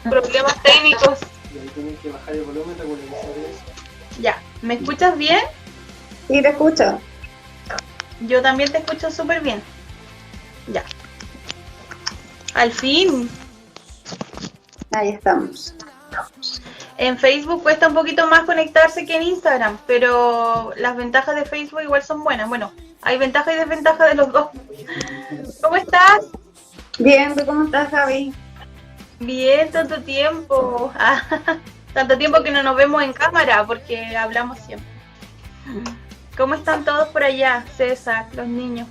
Problemas técnicos. Y ahí tienes que bajar el volumen, regularizar eso. Ya, ¿me escuchas bien? Sí, te escucho. Yo también te escucho súper bien. Ya. Al fin. Ahí estamos. En Facebook cuesta un poquito más conectarse que en Instagram, pero las ventajas de Facebook igual son buenas. Bueno, hay ventajas y desventajas de los dos. ¿Cómo estás? Bien, ¿tú cómo estás, Javi? Bien, tanto tiempo. Tanto tiempo que no nos vemos en cámara porque hablamos siempre. ¿Cómo están todos por allá, César, los niños?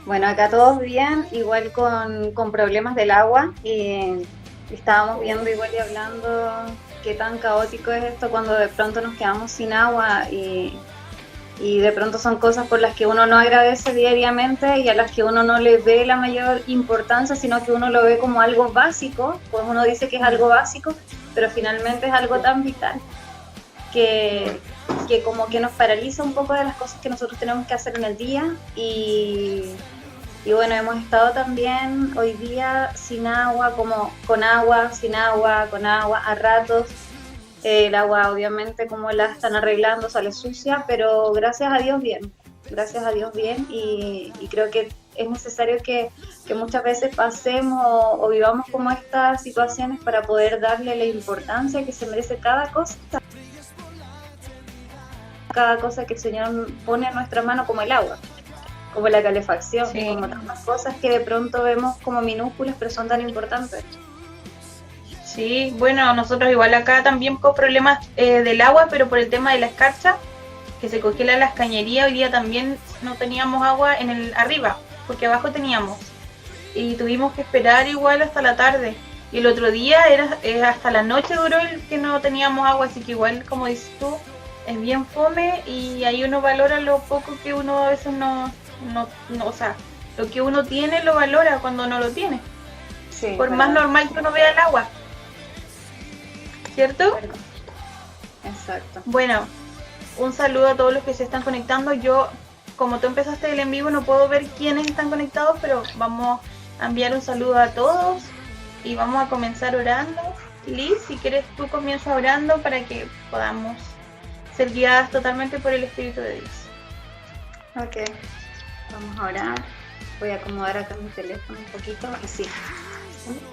Bueno, acá todos bien, igual con problemas del agua. Estábamos viendo igual y hablando qué tan caótico es esto cuando de pronto nos quedamos sin agua y de pronto son cosas por las que uno no agradece diariamente y a las que uno no le ve la mayor importancia, sino que uno lo ve como algo básico, pues uno dice que es algo básico, pero finalmente es algo tan vital que como que nos paraliza un poco de las cosas que nosotros tenemos que hacer en el día y bueno, hemos estado también hoy día sin agua, como con agua, sin agua, con agua, a ratos. El agua obviamente como la están arreglando sale sucia, pero gracias a Dios bien y creo que es necesario que muchas veces pasemos o vivamos como estas situaciones para poder darle la importancia que se merece cada cosa que el Señor pone en nuestra mano, como el agua, como la calefacción, Sí. como tantas cosas que de pronto vemos como minúsculas pero son tan importantes. Sí, bueno, nosotros igual acá también con problemas del agua, pero por el tema de la escarcha, que se congela las cañerías, hoy día también no teníamos agua en el arriba, porque abajo teníamos. Y tuvimos que esperar igual hasta la tarde. Y el otro día era hasta la noche duró el que no teníamos agua, así que igual, como dices tú, es bien fome y ahí uno valora lo poco que uno a veces no, o sea, lo que uno tiene lo valora cuando no lo tiene. Sí, Por más normal que uno vea el agua. ¿Cierto? Exacto. Bueno, un saludo a todos los que se están conectando. Yo, como tú empezaste el en vivo, no puedo ver quiénes están conectados, pero vamos a enviar un saludo a todos y vamos a comenzar orando. Liz, si quieres tú comienza orando para que podamos ser guiadas totalmente por el Espíritu de Dios. Ok, vamos a orar. Voy a acomodar acá mi teléfono un poquito, así.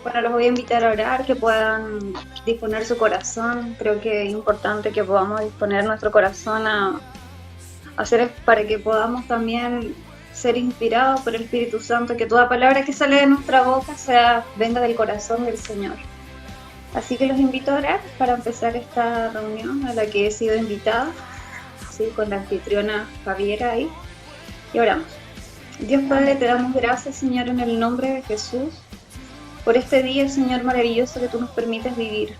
Bueno, los voy a invitar a orar, que puedan disponer su corazón. Creo que es importante que podamos disponer nuestro corazón a hacer para que podamos también ser inspirados por el Espíritu Santo, que toda palabra que sale de nuestra boca venga del corazón del Señor. Así que los invito a orar para empezar esta reunión a la que he sido invitada, ¿sí? Con la anfitriona Javiera ahí. Y oramos. Dios Padre, te damos gracias, Señor, en el nombre de Jesús, por este día, Señor, maravilloso que tú nos permites vivir.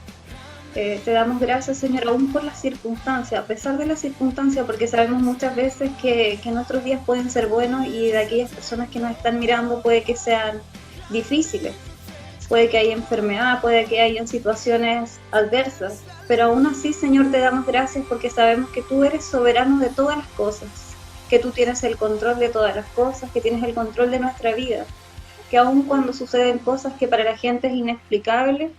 Te damos gracias, Señor, aún por las circunstancias, a pesar de las circunstancias, porque sabemos muchas veces que nuestros días pueden ser buenos y de aquellas personas que nos están mirando puede que sean difíciles. Puede que haya enfermedad, puede que haya situaciones adversas, pero aún así, Señor, te damos gracias porque sabemos que tú eres soberano de todas las cosas, que tú tienes el control de todas las cosas, que tienes el control de nuestra vida, que aun cuando suceden cosas que para la gente es inexplicable,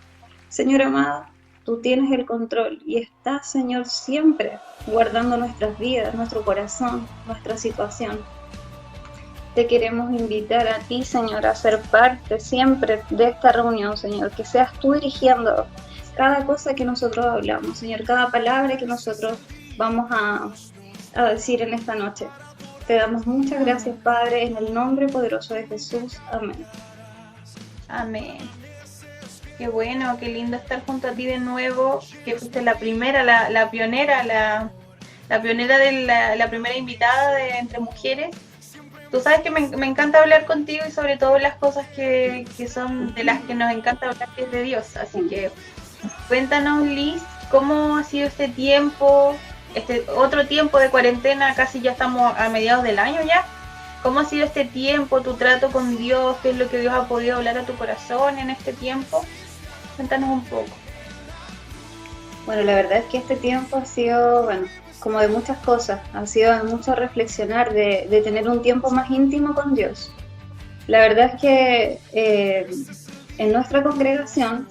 Señor amado, tú tienes el control y estás, Señor, siempre guardando nuestras vidas, nuestro corazón, nuestra situación. Te queremos invitar a ti, Señor, a ser parte siempre de esta reunión, Señor, que seas tú dirigiendo cada cosa que nosotros hablamos, Señor, cada palabra que nosotros vamos a decir en esta noche. Te damos muchas gracias, Padre, en el nombre poderoso de Jesús. Amén. Amén. Qué bueno, qué lindo estar junto a ti de nuevo, que fuiste la primera, la pionera, la pionera de la primera invitada de Entre Mujeres. Tú sabes que me encanta hablar contigo y sobre todo las cosas que son de las que nos encanta hablar, que es de Dios. Así que cuéntanos, Liz, ¿cómo ha sido este tiempo, este otro tiempo de cuarentena? Casi ya estamos a mediados del año ya. ¿Cómo ha sido este tiempo, tu trato con Dios? ¿Qué es lo que Dios ha podido hablar a tu corazón en este tiempo? Cuéntanos un poco. Bueno, la verdad es que este tiempo ha sido, bueno, como de muchas cosas, ha sido de mucho reflexionar, de tener un tiempo más íntimo con Dios. La verdad es que en nuestra congregación,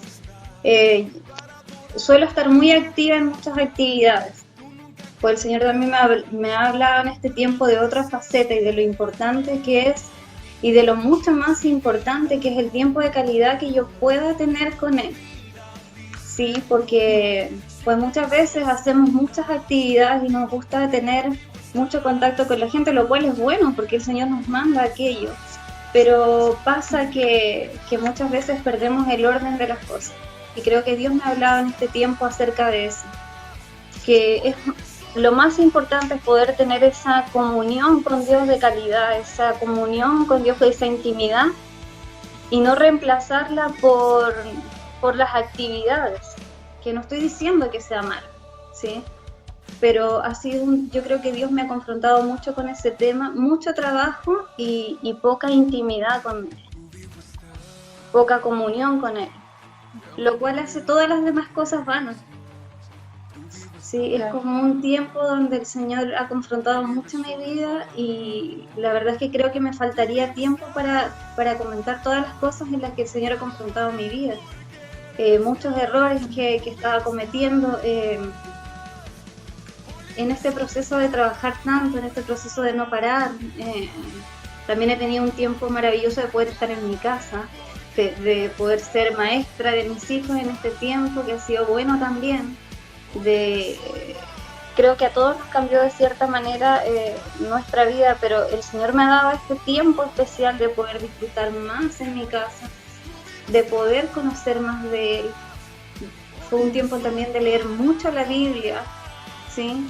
suelo estar muy activa en muchas actividades. Pues el Señor también me ha hablado en este tiempo de otra faceta y de lo importante que es, y de lo mucho más importante que es el tiempo de calidad que yo pueda tener con Él. Sí, porque pues muchas veces hacemos muchas actividades y nos gusta tener mucho contacto con la gente, lo cual es bueno porque el Señor nos manda aquello, pero pasa que muchas veces perdemos el orden de las cosas, y creo que Dios me ha hablado en este tiempo acerca de eso, que es lo más importante es poder tener esa comunión con Dios de calidad, esa comunión con Dios, esa intimidad, y no reemplazarla por las actividades, que no estoy diciendo que sea malo, ¿sí? Pero ha sido yo creo que Dios me ha confrontado mucho con ese tema, mucho trabajo y poca intimidad con Él, poca comunión con Él, lo cual hace todas las demás cosas vanas. Sí, es como un tiempo donde el Señor ha confrontado mucho mi vida, y la verdad es que creo que me faltaría tiempo para comentar todas las cosas en las que el Señor ha confrontado mi vida. Muchos errores que estaba cometiendo en este proceso de trabajar tanto, en este proceso de no parar. También he tenido un tiempo maravilloso de poder estar en mi casa, de poder ser maestra de mis hijos en este tiempo, que ha sido bueno también. Creo que a todos nos cambió de cierta manera nuestra vida, pero el Señor me ha dado este tiempo especial de poder disfrutar más en mi casa, de poder conocer más de Él. Fue un tiempo también de leer mucho la Biblia, ¿sí?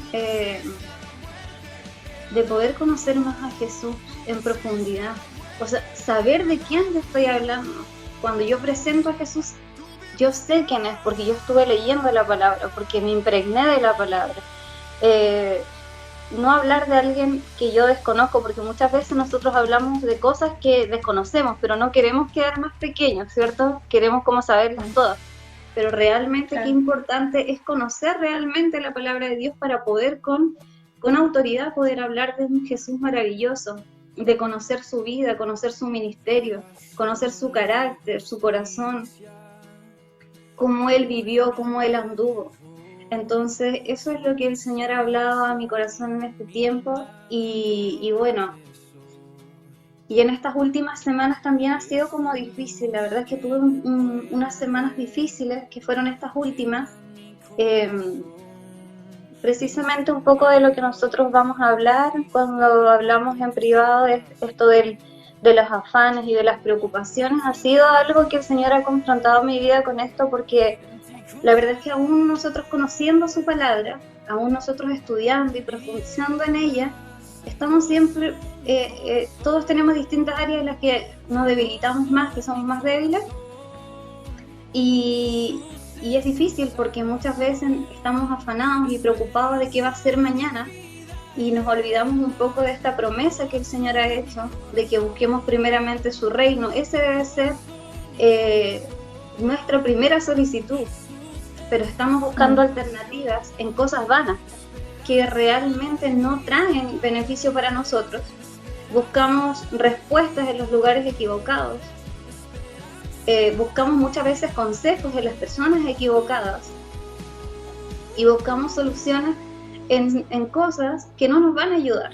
De poder conocer más a Jesús en profundidad, o sea, saber de quién le estoy hablando. Cuando yo presento a Jesús, yo sé quién es, porque yo estuve leyendo la palabra, porque me impregné de la palabra. No hablar de alguien que yo desconozco, porque muchas veces nosotros hablamos de cosas que desconocemos, pero no queremos quedar más pequeños, ¿cierto? Queremos como saberlas todas. Pero realmente claro, qué importante es conocer realmente la palabra de Dios para poder con autoridad poder hablar de un Jesús maravilloso, de conocer su vida, conocer su ministerio, conocer su carácter, su corazón, cómo Él vivió, cómo Él anduvo. Entonces, eso es lo que el Señor ha hablado a mi corazón en este tiempo, y bueno, y en estas últimas semanas también ha sido como difícil. La verdad es que tuve unas semanas difíciles, que fueron estas últimas, precisamente un poco de lo que nosotros vamos a hablar cuando hablamos en privado, de esto de los afanes y de las preocupaciones. Ha sido algo que el Señor ha confrontado mi vida con esto, porque la verdad es que aún nosotros conociendo su palabra, aún nosotros estudiando y profundizando en ella, estamos siempre, todos tenemos distintas áreas en las que nos debilitamos más, que somos más débiles, y es difícil porque muchas veces estamos afanados y preocupados de qué va a ser mañana, y nos olvidamos un poco de esta promesa que el Señor ha hecho, de que busquemos primeramente su reino. Ese debe ser nuestra primera solicitud, pero estamos buscando alternativas en cosas vanas que realmente no traen beneficio para nosotros. Buscamos respuestas en los lugares equivocados, buscamos muchas veces consejos de las personas equivocadas, y buscamos soluciones en cosas que no nos van a ayudar,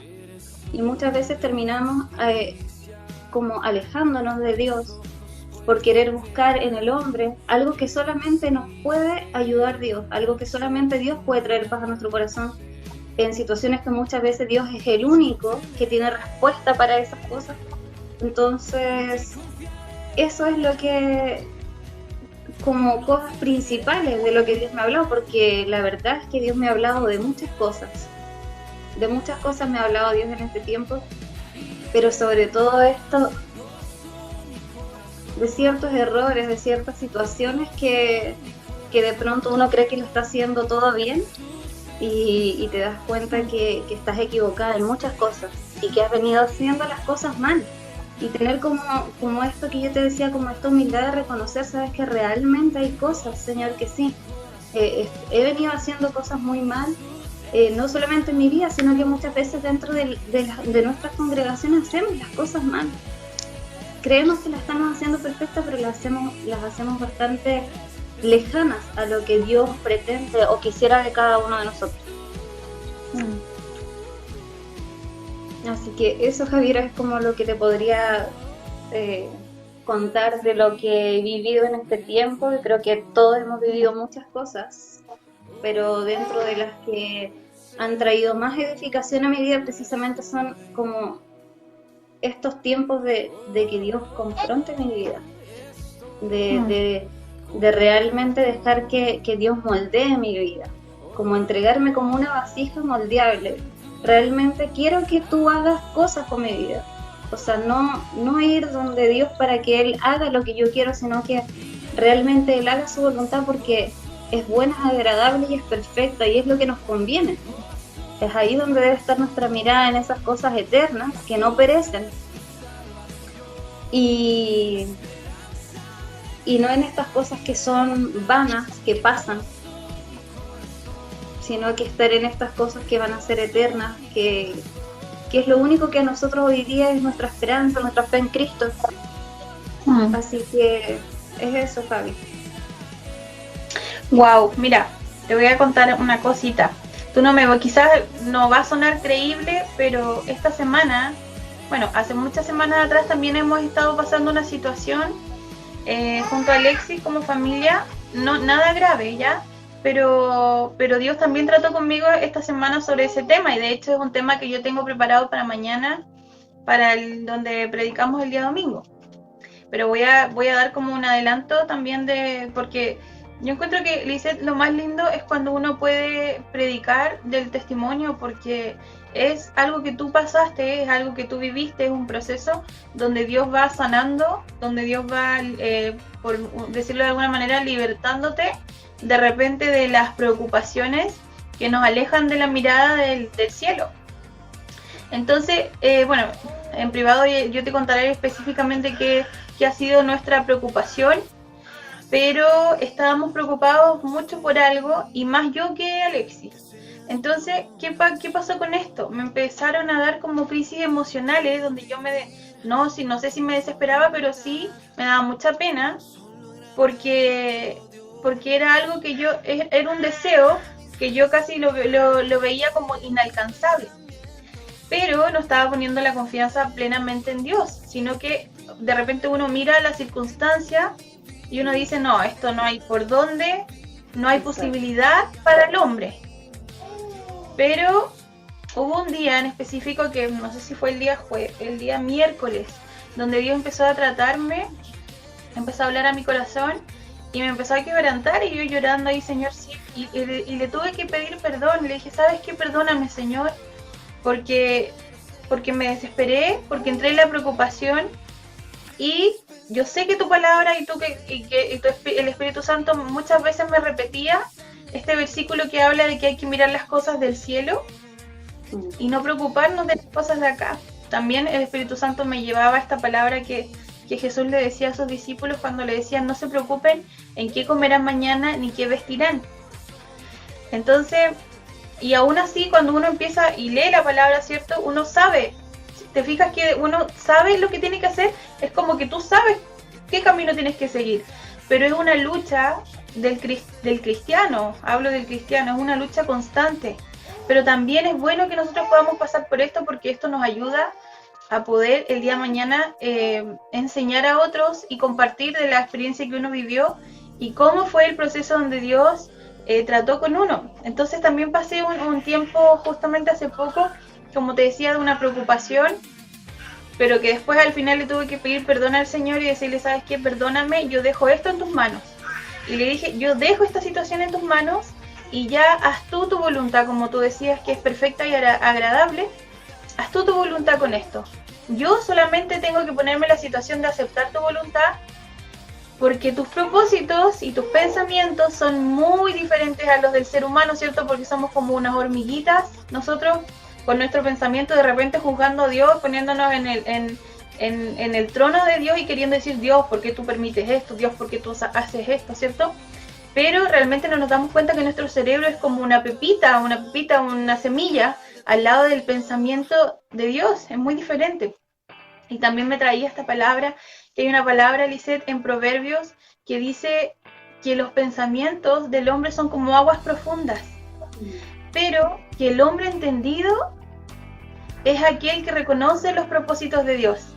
y muchas veces terminamos como alejándonos de Dios por querer buscar en el hombre algo que solamente nos puede ayudar Dios, algo que solamente Dios puede traer paz a nuestro corazón, en situaciones que muchas veces Dios es el único que tiene respuesta para esas cosas. Entonces, eso es lo que, como cosas principales de lo que Dios me ha hablado, porque la verdad es que Dios me ha hablado de muchas cosas me ha hablado Dios en este tiempo, pero sobre todo esto, de ciertos errores, de ciertas situaciones que de pronto uno cree que lo está haciendo todo bien, y te das cuenta que estás equivocada en muchas cosas, y que has venido haciendo las cosas mal. Y tener como esto que yo te decía, como esta humildad de reconocer, sabes que realmente hay cosas, Señor, que sí, he venido haciendo cosas muy mal, no solamente en mi vida, sino que muchas veces dentro de nuestras congregaciones hacemos las cosas mal. creemos que las estamos haciendo perfectas, pero las hacemos bastante lejanas a lo que Dios pretende o quisiera de cada uno de nosotros. Así que eso, Javier, es como lo que te podría contar de lo que he vivido en este tiempo. Yo creo que todos hemos vivido muchas cosas, pero dentro de las que han traído más edificación a mi vida precisamente son como estos tiempos de que Dios confronte mi vida, de realmente dejar que Dios moldee mi vida, como entregarme como una vasija moldeable. Realmente quiero que tú hagas cosas con mi vida, o sea, no ir donde Dios para que Él haga lo que yo quiero, sino que realmente Él haga su voluntad, porque es buena, es agradable y es perfecta, y es lo que nos conviene. Es ahí donde debe estar nuestra mirada, en esas cosas eternas que no perecen, y no en estas cosas que son vanas, que pasan, sino que estar en estas cosas que van a ser eternas, que es lo único que a nosotros hoy día es nuestra esperanza, nuestra fe en Cristo. Así que es eso, Fabi. Wow, mira, te voy a contar una cosita. Quizás no va a sonar creíble, pero esta semana, bueno, hace muchas semanas atrás también hemos estado pasando una situación junto a Alexis como familia, no nada grave, ¿ya? Pero Dios también trató conmigo esta semana sobre ese tema, y de hecho es un tema que yo tengo preparado para mañana, donde predicamos el día domingo. Pero voy a dar como un adelanto también porque yo encuentro que, Lizeth, lo más lindo es cuando uno puede predicar del testimonio, porque es algo que tú pasaste, es algo que tú viviste, es un proceso donde Dios va sanando, donde Dios va, por decirlo de alguna manera, libertándote de repente de las preocupaciones que nos alejan de la mirada del cielo. Entonces, bueno, en privado yo te contaré específicamente qué ha sido nuestra preocupación, pero estábamos preocupados mucho por algo, y más yo que Alexis. Entonces, ¿qué pasó con esto? Me empezaron a dar como crisis emocionales, donde yo no sé si me desesperaba, pero sí me daba mucha pena, porque era algo que era un deseo que yo casi lo veía como inalcanzable, pero no estaba poniendo la confianza plenamente en Dios, sino que de repente uno mira la circunstancia y uno dice, no, esto no hay por dónde, no hay posibilidad para el hombre. Pero hubo un día en específico, que no sé si fue el día miércoles, donde Dios empezó a tratarme, empezó a hablar a mi corazón y me empezó a quebrantar, y yo llorando ahí, Señor, sí, y le tuve que pedir perdón. Le dije, ¿sabes qué? Perdóname, Señor, porque me desesperé, porque entré en la preocupación, y yo sé que tu palabra y el Espíritu Santo muchas veces me repetía este versículo que habla de que hay que mirar las cosas del cielo y no preocuparnos de las cosas de acá. También el Espíritu Santo me llevaba esta palabra que Jesús le decía a sus discípulos cuando le decían, no se preocupen en qué comerán mañana ni qué vestirán. Entonces, y aún así, cuando uno empieza y lee la palabra, ¿cierto? Uno sabe, te fijas que uno sabe lo que tiene que hacer, es como que tú sabes qué camino tienes que seguir, pero es una lucha del cristiano, hablo del cristiano, es una lucha constante, pero también es bueno que nosotros podamos pasar por esto, porque esto nos ayuda a poder el día de mañana enseñar a otros y compartir de la experiencia que uno vivió y cómo fue el proceso donde Dios trató con uno. Entonces también pasé un tiempo justamente hace poco, como te decía, de una preocupación, pero que después al final le tuve que pedir perdón al Señor y decirle, ¿sabes qué? Perdóname, yo dejo esto en tus manos. Y le dije, yo dejo esta situación en tus manos y ya haz tú tu voluntad, como tú decías que es perfecta y agradable, haz tú tu voluntad con esto. Yo solamente tengo que ponerme en la situación de aceptar tu voluntad, porque tus propósitos y tus pensamientos son muy diferentes a los del ser humano, ¿cierto? Porque somos como unas hormiguitas, nosotros, con nuestro pensamiento de repente juzgando a Dios, poniéndonos en el trono de Dios y queriendo decir, Dios, ¿por qué tú permites esto? Dios, ¿por qué tú haces esto? ¿Cierto? Pero realmente no nos damos cuenta que nuestro cerebro es como una pepita, una semilla al lado del pensamiento de Dios, es muy diferente. Y también me traía esta palabra, que hay una palabra, Lisette, en Proverbios, que dice que los pensamientos del hombre son como aguas profundas, pero que el hombre entendido es aquel que reconoce los propósitos de Dios.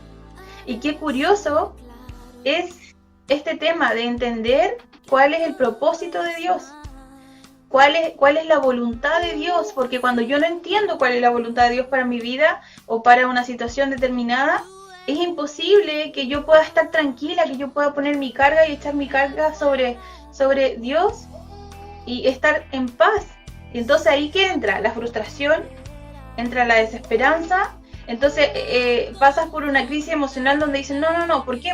Y qué curioso es este tema de entender cuál es el propósito de Dios, cuál es la voluntad de Dios, porque cuando yo no entiendo cuál es la voluntad de Dios para mi vida o para una situación determinada, es imposible que yo pueda estar tranquila, que yo pueda poner mi carga y echar mi carga sobre Dios y estar en paz. Y entonces ahí que entra la frustración, entra la desesperanza, entonces pasas por una crisis emocional donde dicen, no, ¿por qué?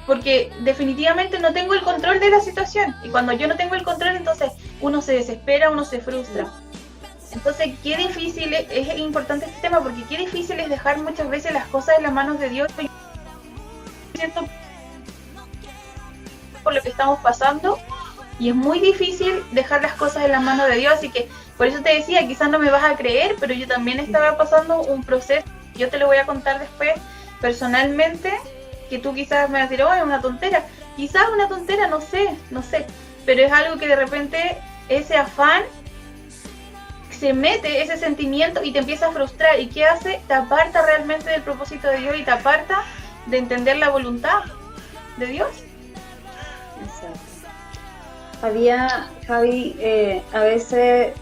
Porque definitivamente no tengo el control de la situación, y cuando yo no tengo el control, entonces uno se desespera, uno se frustra. Entonces, qué difícil es importante este tema, porque qué difícil es dejar muchas veces las cosas en las manos de Dios, ¿cierto? Por lo que estamos pasando, y es muy difícil dejar las cosas en las manos de Dios, así que por eso te decía, quizás no me vas a creer, pero yo también estaba pasando un proceso, yo te lo voy a contar después personalmente, que tú quizás me vas a decir, oh, es una tontera, quizás una tontera, no sé, pero es algo que de repente ese afán se mete, ese sentimiento, y te empieza a frustrar, y ¿qué hace? Te aparta realmente del propósito de Dios y te aparta de entender la voluntad de Dios. Exacto. Javi, a veces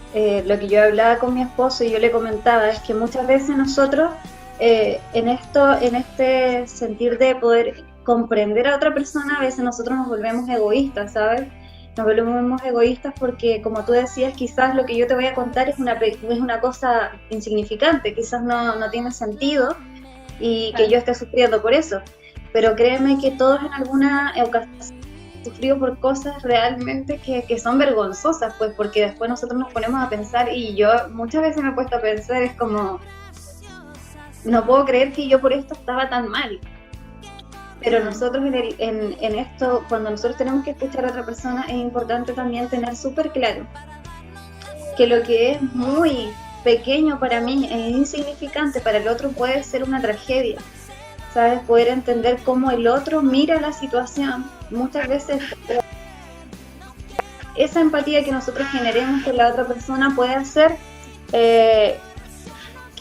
lo que yo hablaba con mi esposo y yo le comentaba es que muchas veces nosotros en este sentir de poder comprender a otra persona, a veces nosotros nos volvemos egoístas, ¿sabes? Nos volvemos egoístas porque, como tú decías, quizás lo que yo te voy a contar es una cosa insignificante, quizás no tiene sentido y que yo esté sufriendo por eso, pero créeme que todos en alguna ocasión sufrido por cosas realmente que son vergonzosas, pues, porque después nosotros nos ponemos a pensar, y yo muchas veces me he puesto a pensar, es como, no puedo creer que yo por esto estaba tan mal. Pero nosotros en esto, cuando nosotros tenemos que escuchar a otra persona, es importante también tener súper claro que lo que es muy pequeño para mí e insignificante para el otro puede ser una tragedia. ¿Sabes? Poder entender cómo el otro mira la situación. Muchas veces esa empatía que nosotros generemos con la otra persona puede hacer que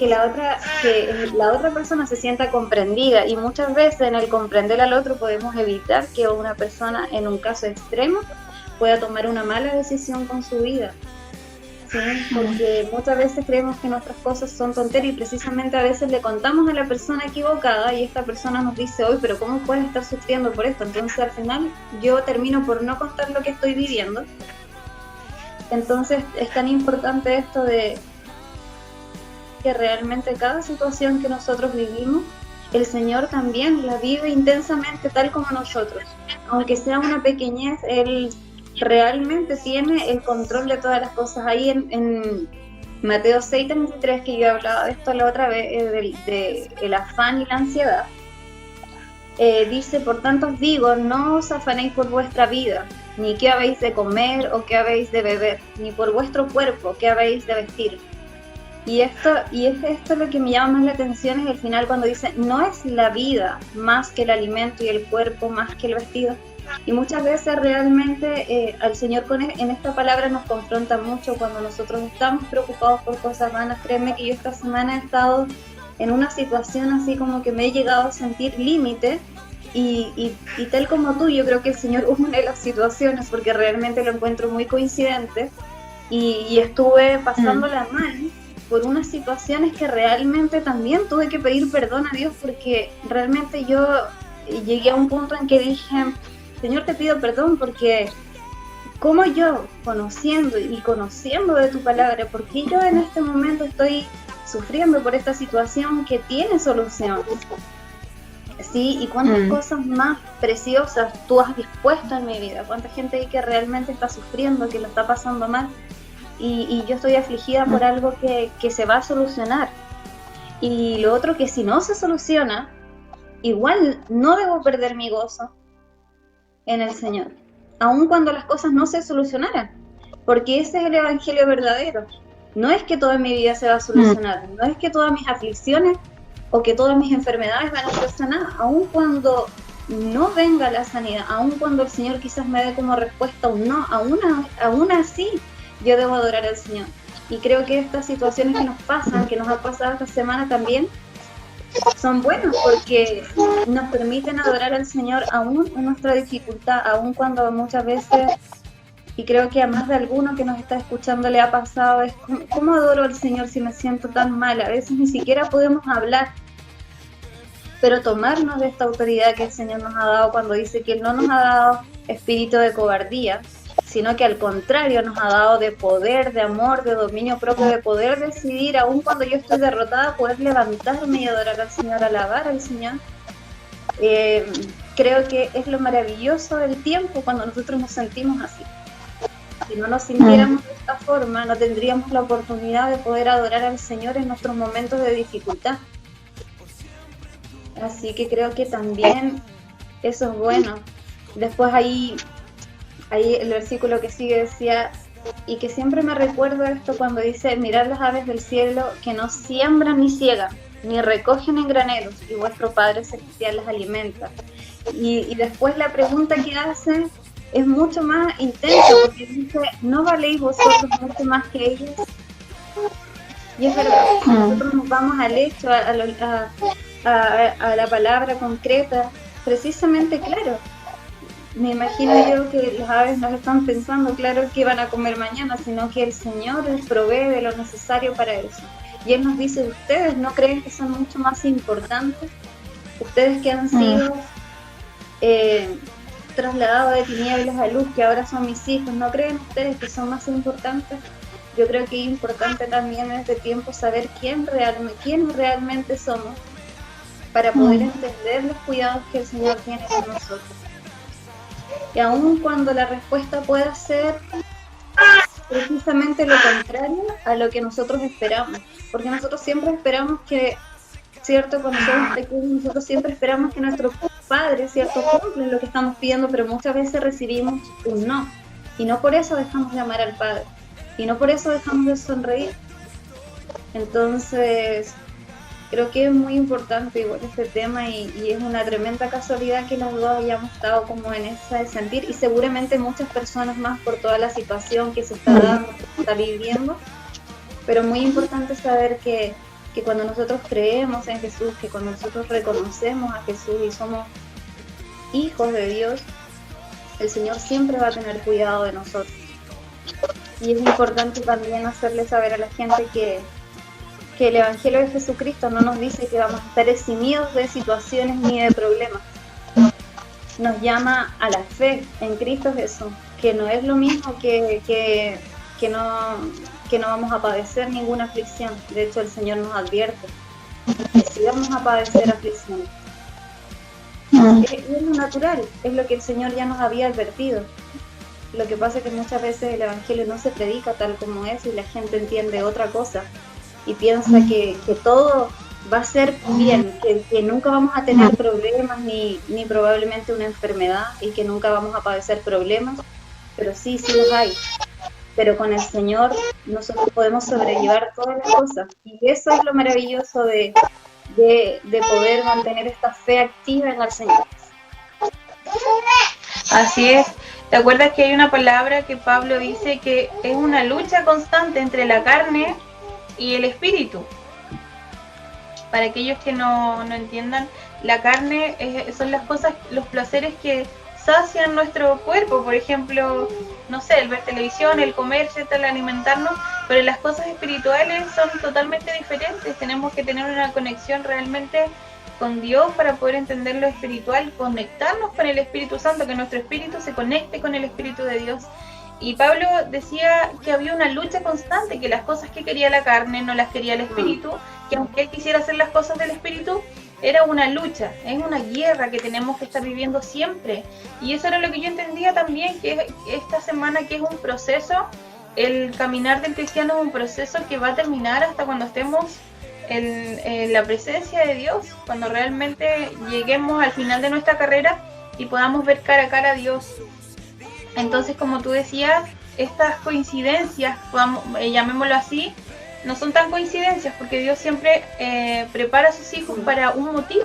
la otra persona se sienta comprendida, y muchas veces en el comprender al otro podemos evitar que una persona, en un caso extremo, pueda tomar una mala decisión con su vida. ¿Sí? Porque muchas veces creemos que nuestras cosas son tonterías, y precisamente a veces le contamos a la persona equivocada y esta persona nos dice, oye, pero ¿cómo puedes estar sufriendo por esto? Entonces al final yo termino por no contar lo que estoy viviendo. Entonces es tan importante esto de que realmente cada situación que nosotros vivimos, el Señor también la vive intensamente tal como nosotros. Aunque sea una pequeñez, Él realmente tiene el control de todas las cosas. Ahí en Mateo 6:33, que yo hablaba de esto la otra vez, del afán y la ansiedad, dice, por tanto os digo, no os afanéis por vuestra vida, ni qué habéis de comer o qué habéis de beber, ni por vuestro cuerpo, qué habéis de vestir. Y es esto lo que me llama más la atención, es el final cuando dice, no es la vida más que el alimento y el cuerpo más que el vestido. Y muchas veces realmente al Señor en esta palabra nos confronta mucho cuando nosotros estamos preocupados por cosas vanas. Créeme que yo esta semana he estado en una situación así como que me he llegado a sentir límite, y tal como tú, yo creo que el Señor une las situaciones porque realmente lo encuentro muy coincidente, y estuve pasándola mal por unas situaciones que realmente también tuve que pedir perdón a Dios, porque realmente yo llegué a un punto en que dije, Señor, te pido perdón porque como yo, conociendo de tu palabra, porque yo en este momento estoy sufriendo por esta situación que tiene solución. Sí, y cuántas cosas más preciosas tú has dispuesto en mi vida, cuánta gente hay que realmente está sufriendo, que lo está pasando mal, y yo estoy afligida por algo que se va a solucionar. Y lo otro, que si no se soluciona, igual no debo perder mi gozo en el Señor, aun cuando las cosas no se solucionaran, porque ese es el evangelio verdadero. No es que toda mi vida se va a solucionar, no es que todas mis aflicciones o que todas mis enfermedades van a ser sanadas, aun cuando no venga la sanidad, aun cuando el Señor quizás me dé como respuesta un no, aún así yo debo adorar al Señor. Y creo que estas situaciones que nos pasan, que nos ha pasado esta semana también, son buenas porque nos permiten adorar al Señor aún en nuestra dificultad, aún cuando muchas veces, y creo que a más de alguno que nos está escuchando le ha pasado, es ¿cómo adoro al Señor si me siento tan mal? A veces ni siquiera podemos hablar, pero tomarnos de esta autoridad que el Señor nos ha dado cuando dice que Él no nos ha dado espíritu de cobardía, sino que al contrario nos ha dado de poder, de amor, de dominio propio, de poder decidir, aun cuando yo estoy derrotada, poder levantarme y adorar al Señor, alabar al Señor. Creo que es lo maravilloso del tiempo cuando nosotros nos sentimos así. Si no nos sintiéramos de esta forma, no tendríamos la oportunidad de poder adorar al Señor en nuestros momentos de dificultad. Así que creo que también eso es bueno. Después ahí el versículo que sigue decía, y que siempre me recuerdo esto cuando dice, mirad las aves del cielo que no siembran ni ciegan, ni recogen en graneros, y vuestro Padre Celestial las alimenta. Y después la pregunta que hace es mucho más intensa, porque dice, ¿no valéis vosotros mucho más que ellos? Y es verdad, si nosotros nos vamos al hecho, a la palabra concreta, precisamente, claro, me imagino yo que las aves no están pensando, claro, que van a comer mañana, sino que el Señor les provee de lo necesario para eso. Y Él nos dice, ¿ustedes no creen que son mucho más importantes? Ustedes que han sido trasladados de tinieblas a luz, que ahora son mis hijos, ¿no creen ustedes que son más importantes? Yo creo que es importante también en este tiempo saber quiénes realmente somos, para poder entender los cuidados que el Señor tiene con nosotros. Y aun cuando la respuesta pueda ser precisamente lo contrario a lo que nosotros esperamos, porque nosotros siempre esperamos que, ¿cierto? Cuando somos pequeños, nosotros siempre esperamos que nuestros padres, ¿cierto?, cumplen lo que estamos pidiendo, pero muchas veces recibimos un no, y no por eso dejamos de amar al Padre, y no por eso dejamos de sonreír. Entonces, creo que es muy importante igual este tema y es una tremenda casualidad que las dos hayamos estado como en ese sentir, y seguramente muchas personas más por toda la situación que se está dando, que se está viviendo, pero muy importante saber que cuando nosotros creemos en Jesús, que cuando nosotros reconocemos a Jesús y somos hijos de Dios, el Señor siempre va a tener cuidado de nosotros. Y es importante también hacerle saber a la gente que el Evangelio de Jesucristo no nos dice que vamos a estar eximidos de situaciones ni de problemas. Nos llama a la fe en Cristo Jesús, que no es lo mismo que no vamos a padecer ninguna aflicción. De hecho, el Señor nos advierte que si vamos a padecer aflicción. Es lo natural, es lo que el Señor ya nos había advertido. Lo que pasa es que muchas veces el Evangelio no se predica tal como es y la gente entiende otra cosa y piensa que todo va a ser bien, que nunca vamos a tener problemas ni probablemente una enfermedad y que nunca vamos a padecer problemas, pero sí los hay. Pero con el Señor nosotros podemos sobrellevar todas las cosas, y eso es lo maravilloso de poder mantener esta fe activa en el Señor. Así es. ¿Te acuerdas que hay una palabra que Pablo dice que es una lucha constante entre la carne y el espíritu? Para aquellos que no entiendan, la carne son las cosas, los placeres que sacian nuestro cuerpo, por ejemplo, no sé, el ver televisión, el comer, ¿cierto?, el alimentarnos, pero las cosas espirituales son totalmente diferentes. Tenemos que tener una conexión realmente con Dios para poder entender lo espiritual, conectarnos con el Espíritu Santo, que nuestro espíritu se conecte con el Espíritu de Dios. Y Pablo decía que había una lucha constante, que las cosas que quería la carne no las quería el espíritu, que aunque él quisiera hacer las cosas del espíritu, era una lucha, es una guerra que tenemos que estar viviendo siempre. Y eso era lo que yo entendía también, que esta semana, que es un proceso, el caminar del cristiano es un proceso que va a terminar hasta cuando estemos en la presencia de Dios, cuando realmente lleguemos al final de nuestra carrera y podamos ver cara a cara a Dios. Entonces, como tú decías, estas coincidencias, llamémoslo así, no son tan coincidencias, porque Dios siempre prepara a sus hijos para un motivo.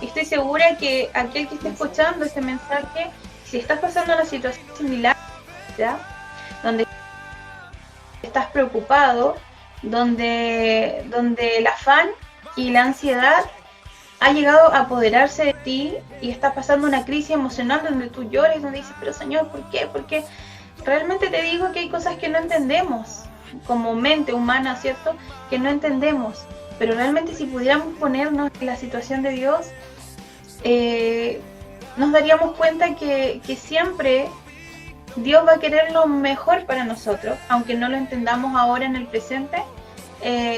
Y estoy segura que aquel que esté escuchando este mensaje, si estás pasando una situación similar, ¿ya?, donde estás preocupado, donde el afán y la ansiedad ha llegado a apoderarse de ti y estás pasando una crisis emocional donde tú llores, donde dices, pero Señor, ¿por qué? Porque realmente te digo que hay cosas que no entendemos como mente humana, ¿cierto?, que no entendemos, pero realmente si pudiéramos ponernos en la situación de Dios, nos daríamos cuenta que siempre Dios va a querer lo mejor para nosotros, aunque no lo entendamos ahora en el presente.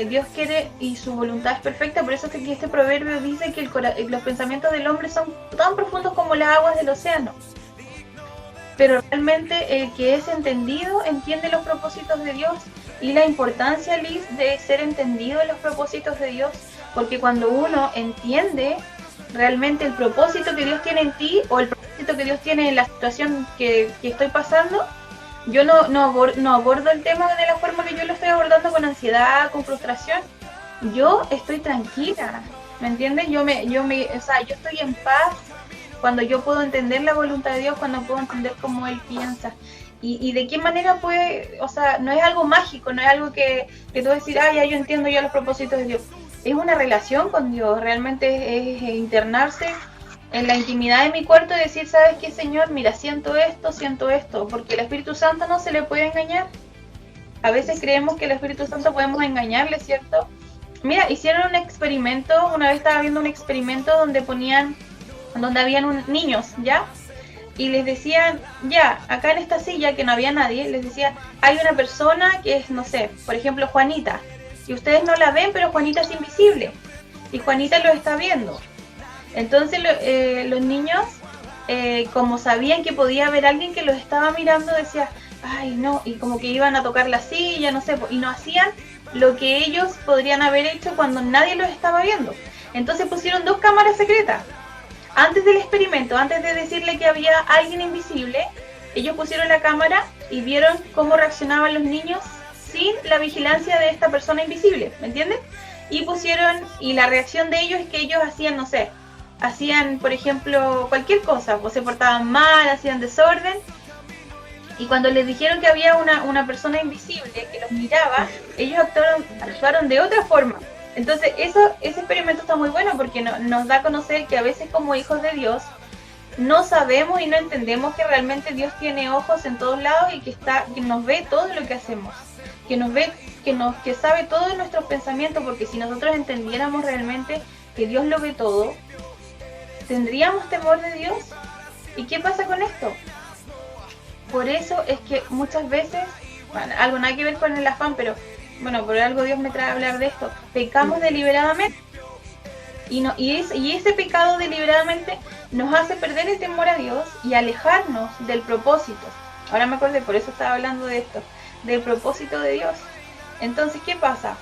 Dios quiere y su voluntad es perfecta, por eso es que este proverbio dice que los pensamientos del hombre son tan profundos como las aguas del océano. Pero realmente el que es entendido entiende los propósitos de Dios y la importancia, Liz, de ser entendido en los propósitos de Dios, porque cuando uno entiende realmente el propósito que Dios tiene en ti o el propósito que Dios tiene en la situación que estoy pasando, yo no abordo el tema de la forma que yo lo estoy abordando, con ansiedad, con frustración. Yo estoy tranquila, ¿me entiendes? Yo estoy en paz cuando yo puedo entender la voluntad de Dios, cuando puedo entender cómo Él piensa. Y de qué manera puede, o sea, no es algo mágico, no es algo que tú vas a decir, ya yo entiendo ya los propósitos de Dios. Es una relación con Dios, realmente es internarse en la intimidad de mi cuarto y decir, ¿sabes qué, Señor? Mira, siento esto, porque el Espíritu Santo no se le puede engañar. A veces creemos que el Espíritu Santo podemos engañarle, ¿cierto? Mira, hicieron un experimento, una vez estaba viendo un experimento donde habían niños, ¿ya? Y les decían, ya, acá en esta silla que no había nadie, les decía, hay una persona que es, no sé, por ejemplo, Juanita, y ustedes no la ven, pero Juanita es invisible, y Juanita lo está viendo. Entonces los niños, como sabían que podía haber alguien que los estaba mirando, decían, ay no, y como que iban a tocar la silla, no sé, y no hacían lo que ellos podrían haber hecho cuando nadie los estaba viendo. Entonces pusieron 2 cámaras secretas. Antes del experimento, antes de decirle que había alguien invisible, ellos pusieron la cámara y vieron cómo reaccionaban los niños sin la vigilancia de esta persona invisible, ¿me entienden? Y la reacción de ellos es que ellos hacían, no sé, hacían, por ejemplo, cualquier cosa, o se portaban mal, hacían desorden, y cuando les dijeron que había una persona invisible que los miraba, ellos actuaron de otra forma. Entonces ese experimento está muy bueno porque nos da a conocer que a veces como hijos de Dios no sabemos y no entendemos que realmente Dios tiene ojos en todos lados y que nos ve todo lo que hacemos, que sabe todos nuestros pensamientos, porque si nosotros entendiéramos realmente que Dios lo ve todo, ¿tendríamos temor de Dios? ¿Y qué pasa con esto? Por eso es que muchas veces, bueno, algo nada que ver con el afán, pero bueno, por algo Dios me trae a hablar de esto, pecamos deliberadamente. Y ese pecado deliberadamente nos hace perder el temor a Dios y alejarnos del propósito. Ahora me acordé, por eso estaba hablando de esto, del propósito de Dios. Entonces, ¿qué pasa?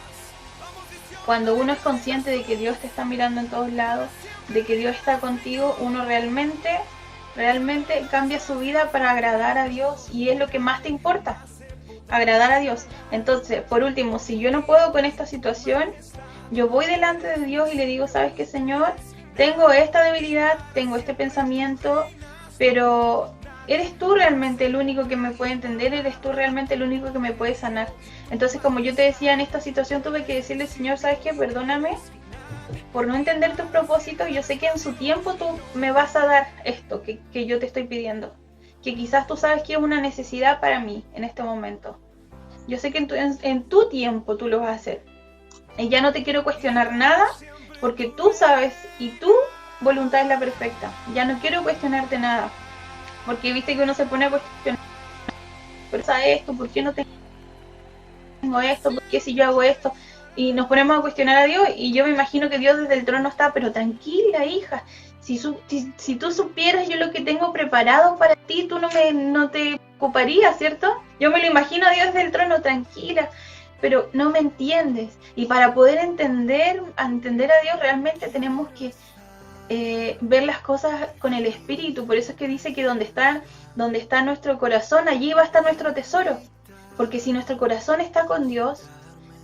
Cuando uno es consciente de que Dios te está mirando en todos lados, de que Dios está contigo, uno realmente cambia su vida para agradar a Dios, y es lo que más te importa, agradar a Dios. Entonces, por último, si yo no puedo con esta situación, yo voy delante de Dios y le digo, ¿sabes qué, Señor? Tengo esta debilidad, tengo este pensamiento, pero eres tú realmente el único que me puede entender, eres tú realmente el único que me puede sanar. Entonces, como yo te decía, en esta situación tuve que decirle, Señor, ¿sabes qué? Perdóname por no entender tus propósitos. Yo sé que en su tiempo tú me vas a dar esto que yo te estoy pidiendo, que quizás tú sabes que es una necesidad para mí en este momento. Yo sé que en tu tiempo tú lo vas a hacer. Y ya no te quiero cuestionar nada, porque tú sabes y tu voluntad es la perfecta. Ya no quiero cuestionarte nada, porque viste que uno se pone a cuestionar, ¿por qué esto? ¿Por qué no tengo esto? ¿Por qué si yo hago esto? Y nos ponemos a cuestionar a Dios, y yo me imagino que Dios desde el trono está, pero tranquila, hija, si tú supieras yo lo que tengo preparado para ti, tú no te ocuparías, ¿cierto? Yo me lo imagino a Dios desde el trono, tranquila, pero no me entiendes. Y para poder entender a Dios realmente tenemos que ver las cosas con el Espíritu. Por eso es que dice que donde está nuestro corazón, allí va a estar nuestro tesoro. Porque si nuestro corazón está con Dios,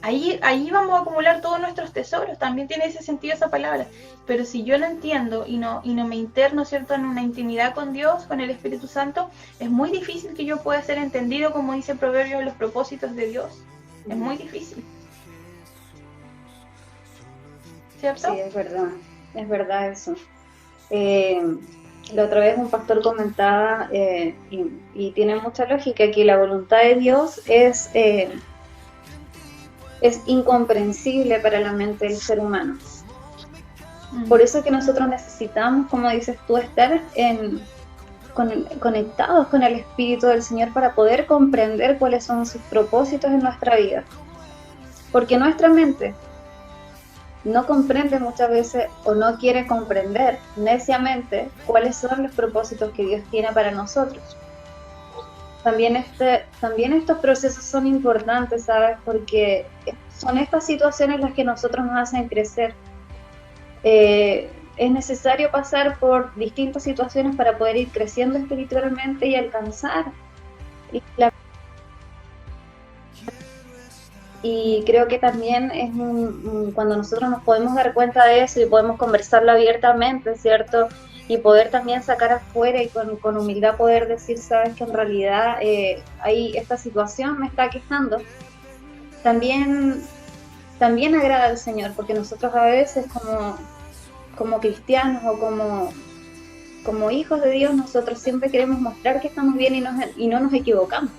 ahí vamos a acumular todos nuestros tesoros, también tiene ese sentido esa palabra. Pero si yo no entiendo y no me interno, ¿cierto?, en una intimidad con Dios, con el Espíritu Santo, es muy difícil que yo pueda ser entendido, como dice el proverbio, los propósitos de Dios. Es muy difícil. ¿Cierto? Sí, es verdad eso. La otra vez un pastor comentaba, y tiene mucha lógica, que la voluntad de Dios es incomprensible para la mente del ser humano. Por eso es que nosotros necesitamos, como dices tú, estar conectados con el Espíritu del Señor para poder comprender cuáles son sus propósitos en nuestra vida. Porque nuestra mente no comprende muchas veces o no quiere comprender neciamente cuáles son los propósitos que Dios tiene para nosotros. También estos procesos son importantes, ¿sabes? Porque son estas situaciones las que nosotros nos hacen crecer. Es necesario pasar por distintas situaciones para poder ir creciendo espiritualmente y alcanzar. Y creo que también es cuando nosotros nos podemos dar cuenta de eso y podemos conversarlo abiertamente, ¿cierto? Y poder también sacar afuera y con humildad poder decir, sabes que en realidad esta situación me está quejando. También agrada al Señor, porque nosotros a veces como cristianos o como hijos de Dios, nosotros siempre queremos mostrar que estamos bien y no nos equivocamos.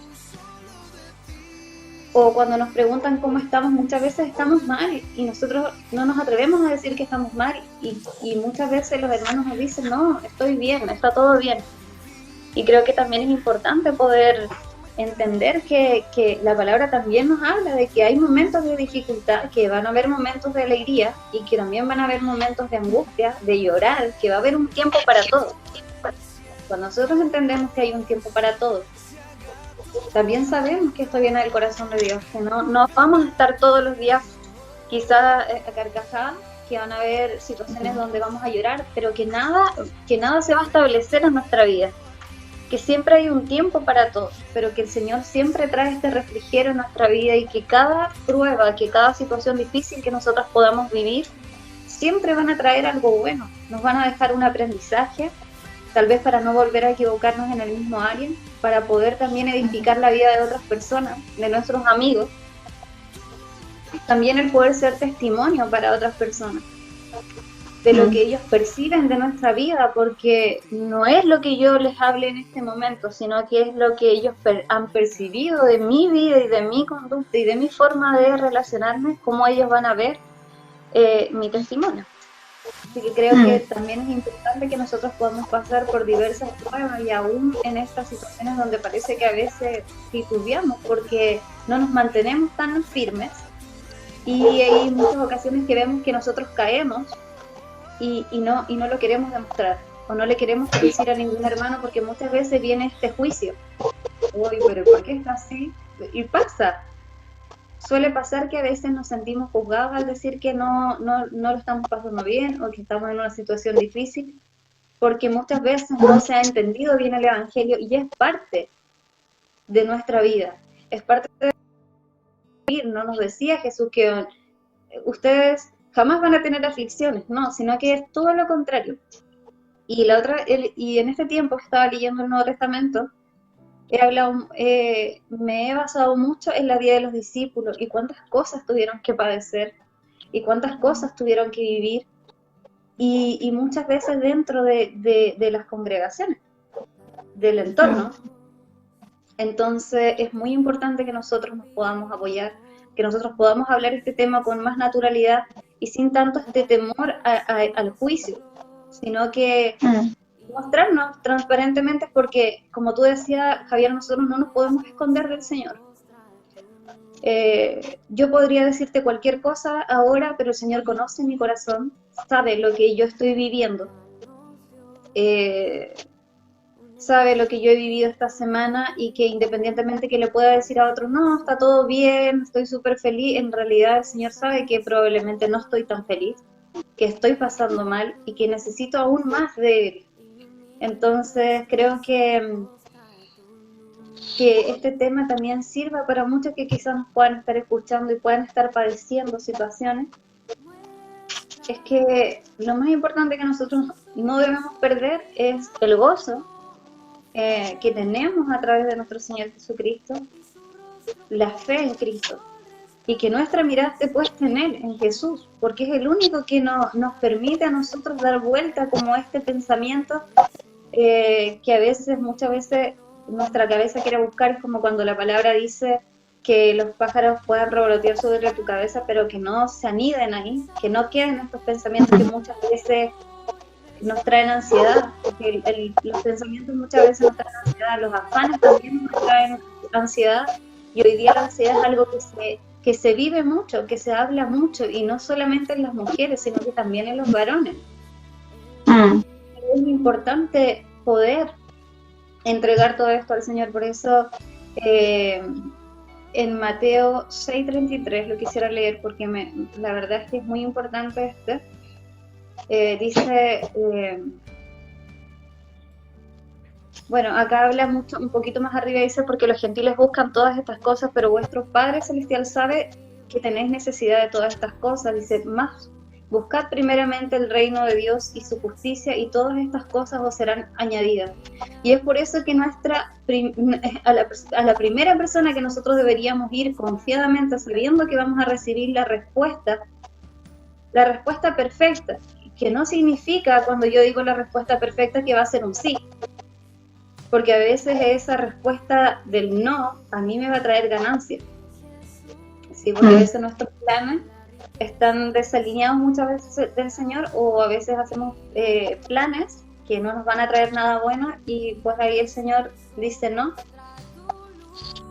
O cuando nos preguntan cómo estamos, muchas veces estamos mal y nosotros no nos atrevemos a decir que estamos mal y muchas veces los hermanos nos dicen, no, estoy bien, está todo bien. Y creo que también es importante poder entender que la palabra también nos habla de que hay momentos de dificultad, que van a haber momentos de alegría y que también van a haber momentos de angustia, de llorar, que va a haber un tiempo para todo. Cuando nosotros entendemos que hay un tiempo para todo, también sabemos que esto viene del corazón de Dios, que no vamos a estar todos los días quizás a carcajadas, que van a haber situaciones donde vamos a llorar, pero que nada se va a establecer en nuestra vida, que siempre hay un tiempo para todo, pero que el Señor siempre trae este refrigerio en nuestra vida y que cada prueba, que cada situación difícil que nosotros podamos vivir, siempre van a traer algo bueno, nos van a dejar un aprendizaje, tal vez para no volver a equivocarnos en el mismo área, para poder también edificar la vida de otras personas, de nuestros amigos, también el poder ser testimonio para otras personas, de lo que ellos perciben de nuestra vida, porque no es lo que yo les hable en este momento, sino que es lo que ellos han percibido de mi vida y de mi conducta y de mi forma de relacionarme, cómo ellos van a ver mi testimonio. Así que creo que también es importante que nosotros podamos pasar por diversas pruebas y aún en estas situaciones donde parece que a veces titubeamos porque no nos mantenemos tan firmes y hay muchas ocasiones que vemos que nosotros caemos y no lo queremos demostrar o no le queremos decir a ningún hermano porque muchas veces viene este juicio. Uy, pero ¿por qué está así? Y pasa. Suele pasar que a veces nos sentimos juzgados al decir que no lo estamos pasando bien o que estamos en una situación difícil, porque muchas veces no se ha entendido bien el Evangelio y es parte de nuestra vida, es parte de vivir. No nos decía Jesús que ustedes jamás van a tener aflicciones, no, sino que es todo lo contrario. Y en este tiempo que estaba leyendo el Nuevo Testamento, me he basado mucho en la vida de los discípulos y cuántas cosas tuvieron que padecer y cuántas cosas tuvieron que vivir y muchas veces dentro de las congregaciones, del entorno. Entonces es muy importante que nosotros nos podamos apoyar, que nosotros podamos hablar este tema con más naturalidad y sin tanto este temor al juicio, sino que mostrarnos transparentemente, porque como tú decías, Javier, nosotros no nos podemos esconder del Señor. Yo podría decirte cualquier cosa ahora, pero el Señor conoce mi corazón, sabe lo que yo estoy viviendo, sabe lo que yo he vivido esta semana y que independientemente que le pueda decir a otros, no, está todo bien, estoy súper feliz, en realidad el Señor sabe que probablemente no estoy tan feliz, que estoy pasando mal y que necesito aún más de Él. Entonces creo que que este tema también sirva para muchos que quizás nos puedan estar escuchando y puedan estar padeciendo situaciones, es que lo más importante que nosotros no debemos perder es el gozo que tenemos a través de nuestro Señor Jesucristo, la fe en Cristo, y que nuestra mirada esté puesta en Él, en Jesús, porque es el único que nos permite a nosotros dar vuelta como este pensamiento que a veces, muchas veces, nuestra cabeza quiere buscar, es como cuando la palabra dice que los pájaros puedan revolotear sobre tu cabeza, pero que no se aniden ahí, que no queden estos pensamientos que muchas veces nos traen ansiedad, porque los pensamientos muchas veces nos traen ansiedad, los afanes también nos traen ansiedad, y hoy día la ansiedad es algo que se vive mucho, que se habla mucho, y no solamente en las mujeres, sino que también en los varones. Es importante poder entregar todo esto al Señor, por eso en Mateo 6:33 lo quisiera leer, porque la verdad es que es muy importante dice, bueno, acá habla mucho, un poquito más arriba dice, porque los gentiles buscan todas estas cosas, pero vuestro Padre Celestial sabe que tenéis necesidad de todas estas cosas. Dice, más, buscad primeramente el reino de Dios y su justicia, y todas estas cosas os serán añadidas. Y es por eso que a la primera persona que nosotros deberíamos ir confiadamente, sabiendo que vamos a recibir la respuesta perfecta, que no significa, cuando yo digo la respuesta perfecta, que va a ser un sí, porque a veces esa respuesta del no a mí me va a traer ganancia, ¿sí? Porque a veces nuestros planes están desalineados muchas veces del Señor, o a veces hacemos planes que no nos van a traer nada bueno, y pues ahí el Señor dice no.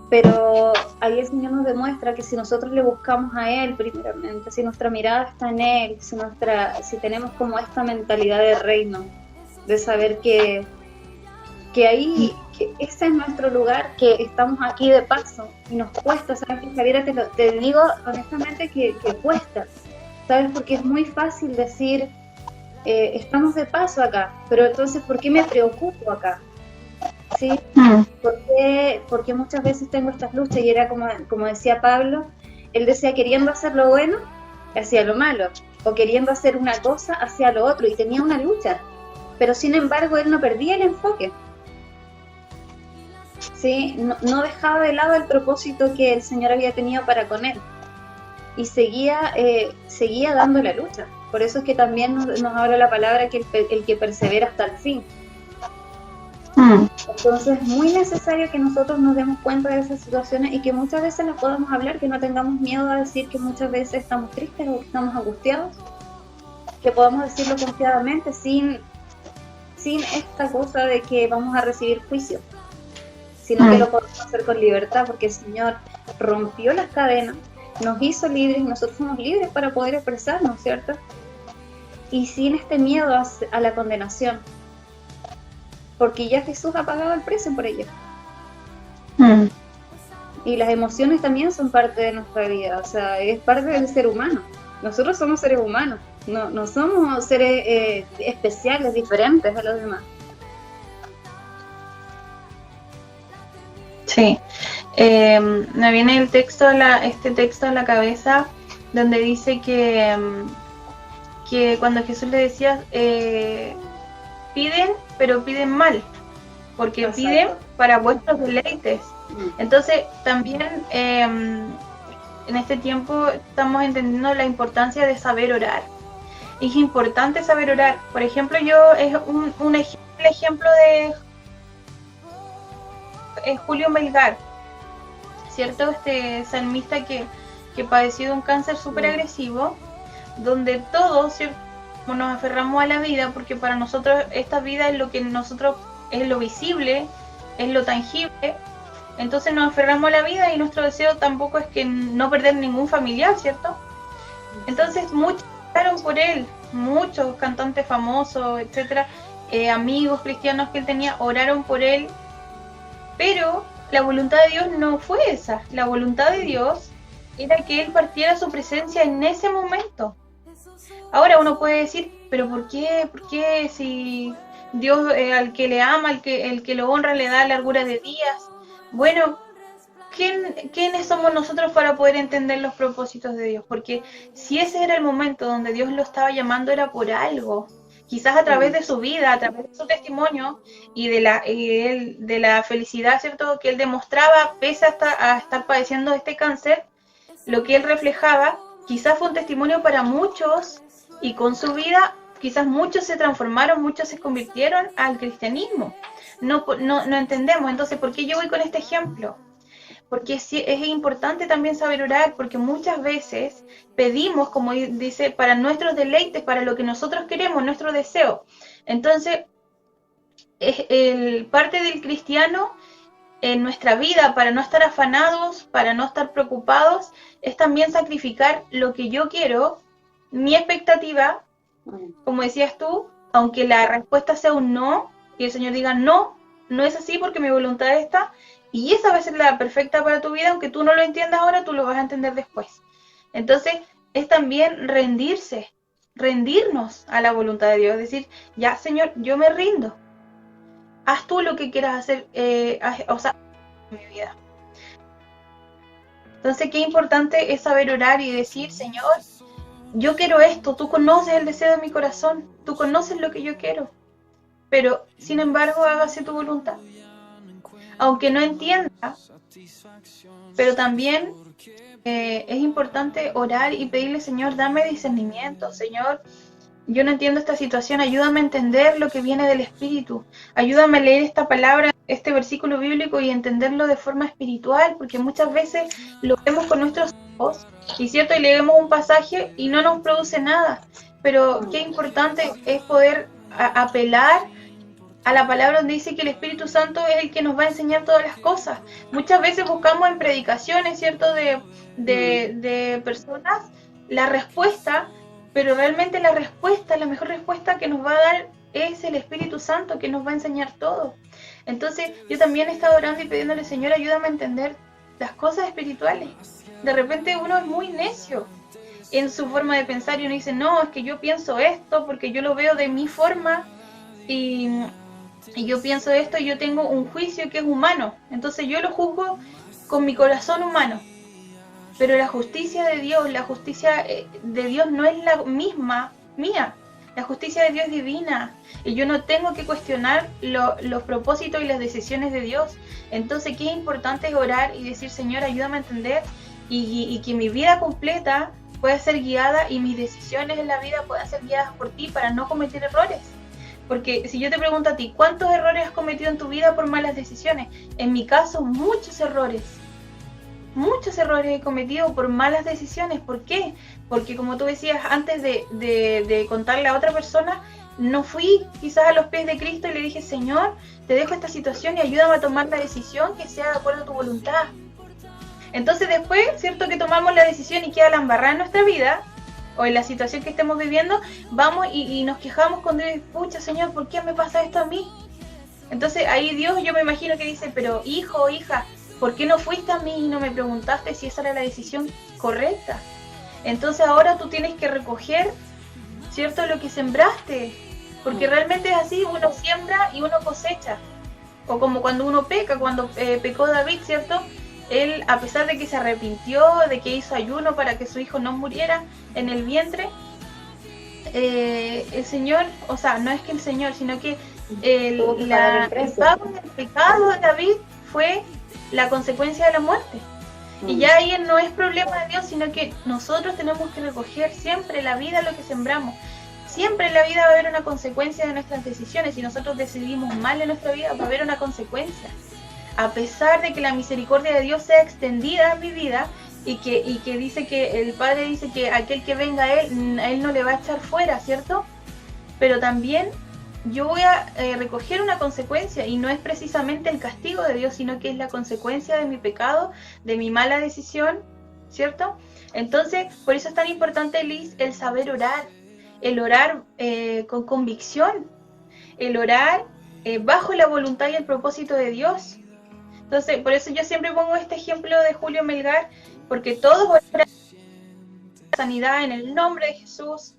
Pero ahí el Señor nos demuestra que si nosotros le buscamos a Él primeramente, si nuestra mirada está en Él, si tenemos como esta mentalidad de reino, de saber que ahí, que ese es nuestro lugar, que estamos aquí de paso, y nos cuesta, ¿sabes? Javiera, te digo honestamente que cuesta, ¿sabes? Porque es muy fácil decir, estamos de paso acá, pero entonces, ¿por qué me preocupo acá? ¿Sí? Porque muchas veces tengo estas luchas, y era como decía Pablo, él decía, queriendo hacer lo bueno, hacía lo malo, o queriendo hacer una cosa, hacía lo otro, y tenía una lucha, pero sin embargo él no perdía el enfoque, ¿sí? No dejaba de lado el propósito que el Señor había tenido para con él, y seguía dando la lucha. Por eso es que también nos habla la palabra que el que persevera hasta el fin. Entonces es muy necesario que nosotros nos demos cuenta de esas situaciones, y que muchas veces las podamos hablar, que no tengamos miedo a decir que muchas veces estamos tristes o que estamos angustiados, que podamos decirlo confiadamente sin esta cosa de que vamos a recibir juicio, sino que lo podemos hacer con libertad, porque el Señor rompió las cadenas, nos hizo libres, y nosotros somos libres para poder expresarnos, ¿cierto? Y sin este miedo a la condenación, porque ya Jesús ha pagado el precio por ello. Y las emociones también son parte de nuestra vida, o sea, es parte del ser humano. Nosotros somos seres humanos, no somos seres especiales, diferentes a los demás. Sí, me viene este texto a la cabeza, donde dice que cuando Jesús le decía, piden, pero piden mal, porque exacto, piden para vuestros deleites. Entonces también en este tiempo estamos entendiendo la importancia de saber orar. Es importante saber orar. Por ejemplo, es un ejemplo de Julio Melgar, ¿cierto? Este salmista que padeció de un cáncer súper agresivo, donde todos, ¿cierto?, nos aferramos a la vida, porque para nosotros esta vida es lo que nosotros es lo visible, es lo tangible. Entonces nos aferramos a la vida, y nuestro deseo tampoco es que no perder ningún familiar, ¿cierto? Entonces muchos oraron por él, muchos cantantes famosos, etcétera, amigos cristianos que él tenía, oraron por él, pero la voluntad de Dios no fue esa. La voluntad de Dios era que él partiera a su presencia en ese momento. Ahora uno puede decir, pero ¿por qué? ¿Por qué si Dios al que le ama, el que lo honra, le da largura de días? bueno, ¿quiénes somos nosotros para poder entender los propósitos de Dios? Porque si ese era el momento donde Dios lo estaba llamando, era por algo. Quizás a través de su vida, a través de su testimonio y de la felicidad, ¿cierto?, que él demostraba, pese a estar padeciendo este cáncer, lo que él reflejaba, quizás fue un testimonio para muchos, y con su vida, quizás muchos se transformaron, muchos se convirtieron al cristianismo. No entendemos. Entonces, ¿por qué yo voy con este ejemplo? Porque es importante también saber orar, porque muchas veces pedimos, como dice, para nuestros deleites, para lo que nosotros queremos, nuestro deseo. Entonces, parte del cristiano en nuestra vida, para no estar afanados, para no estar preocupados, es también sacrificar lo que yo quiero, mi expectativa, como decías tú, aunque la respuesta sea un no, y el Señor diga no, no es así porque mi voluntad es esta, y esa va a ser la perfecta para tu vida, aunque tú no lo entiendas ahora, tú lo vas a entender después. Entonces, es también rendirnos a la voluntad de Dios, decir, ya Señor, yo me rindo, haz tú lo que quieras hacer, en mi vida. Entonces, qué importante es saber orar y decir, Señor, yo quiero esto, tú conoces el deseo de mi corazón, tú conoces lo que yo quiero, pero sin embargo hágase tu voluntad. Aunque no entienda, pero también es importante orar y pedirle, Señor, dame discernimiento, Señor, yo no entiendo esta situación, ayúdame a entender lo que viene del Espíritu, ayúdame a leer esta palabra, este versículo bíblico y entenderlo de forma espiritual, porque muchas veces lo vemos con nuestros ojos, y cierto, y leemos un pasaje y no nos produce nada, pero qué importante es poder apelar a la palabra donde dice que el Espíritu Santo es el que nos va a enseñar todas las cosas. Muchas veces buscamos en predicaciones, ¿cierto?, de personas la respuesta, pero realmente la mejor respuesta que nos va a dar es el Espíritu Santo, que nos va a enseñar todo. Entonces, yo también he estado orando y pidiéndole, Señor, ayúdame a entender las cosas espirituales. De repente uno es muy necio en su forma de pensar y uno dice, no, es que yo pienso esto porque yo lo veo de mi forma y yo pienso esto y yo tengo un juicio que es humano. Entonces yo lo juzgo con mi corazón humano. Pero la justicia de Dios no es la misma mía. La justicia de Dios es divina. Y yo no tengo que cuestionar los propósitos y las decisiones de Dios. Entonces, qué importante es orar y decir, Señor, ayúdame a entender y que mi vida completa pueda ser guiada y mis decisiones en la vida puedan ser guiadas por ti para no cometer errores. Porque si yo te pregunto a ti, ¿cuántos errores has cometido en tu vida por malas decisiones? En mi caso, muchos errores he cometido por malas decisiones. ¿Por qué? Porque como tú decías, antes de contarle a otra persona, no fui quizás a los pies de Cristo y le dije, Señor, te dejo esta situación y ayúdame a tomar la decisión que sea de acuerdo a tu voluntad. Entonces después, cierto que tomamos la decisión y queda la embarrada en nuestra vida, o en la situación que estemos viviendo, vamos y nos quejamos con Dios, pucha Señor, ¿por qué me pasa esto a mí? Entonces ahí Dios, yo me imagino que dice, pero hijo o hija, ¿por qué no fuiste a mí y no me preguntaste si esa era la decisión correcta? Entonces ahora tú tienes que recoger, ¿cierto?, lo que sembraste, porque realmente es así, uno siembra y uno cosecha. O como cuando uno peca, cuando pecó David, ¿cierto?, él, a pesar de que se arrepintió, de que hizo ayuno para que su hijo no muriera en el vientre, el Señor, o sea, no es que el Señor, sino que el pago del pecado de David fue la consecuencia de la muerte. Y ya ahí no es problema de Dios, sino que nosotros tenemos que recoger siempre la vida, lo que sembramos. Siempre en la vida va a haber una consecuencia de nuestras decisiones. Si nosotros decidimos mal en nuestra vida, va a haber una consecuencia. A pesar de que la misericordia de Dios sea extendida en mi vida y que dice que el Padre dice que aquel que venga a él no le va a echar fuera, ¿cierto? Pero también yo voy a recoger una consecuencia y no es precisamente el castigo de Dios, sino que es la consecuencia de mi pecado, de mi mala decisión, ¿cierto? Entonces, por eso es tan importante, Liz, el saber orar, el orar con convicción, el orar bajo la voluntad y el propósito de Dios. Entonces, por eso yo siempre pongo este ejemplo de Julio Melgar, porque todos oran sanidad en el nombre de Jesús,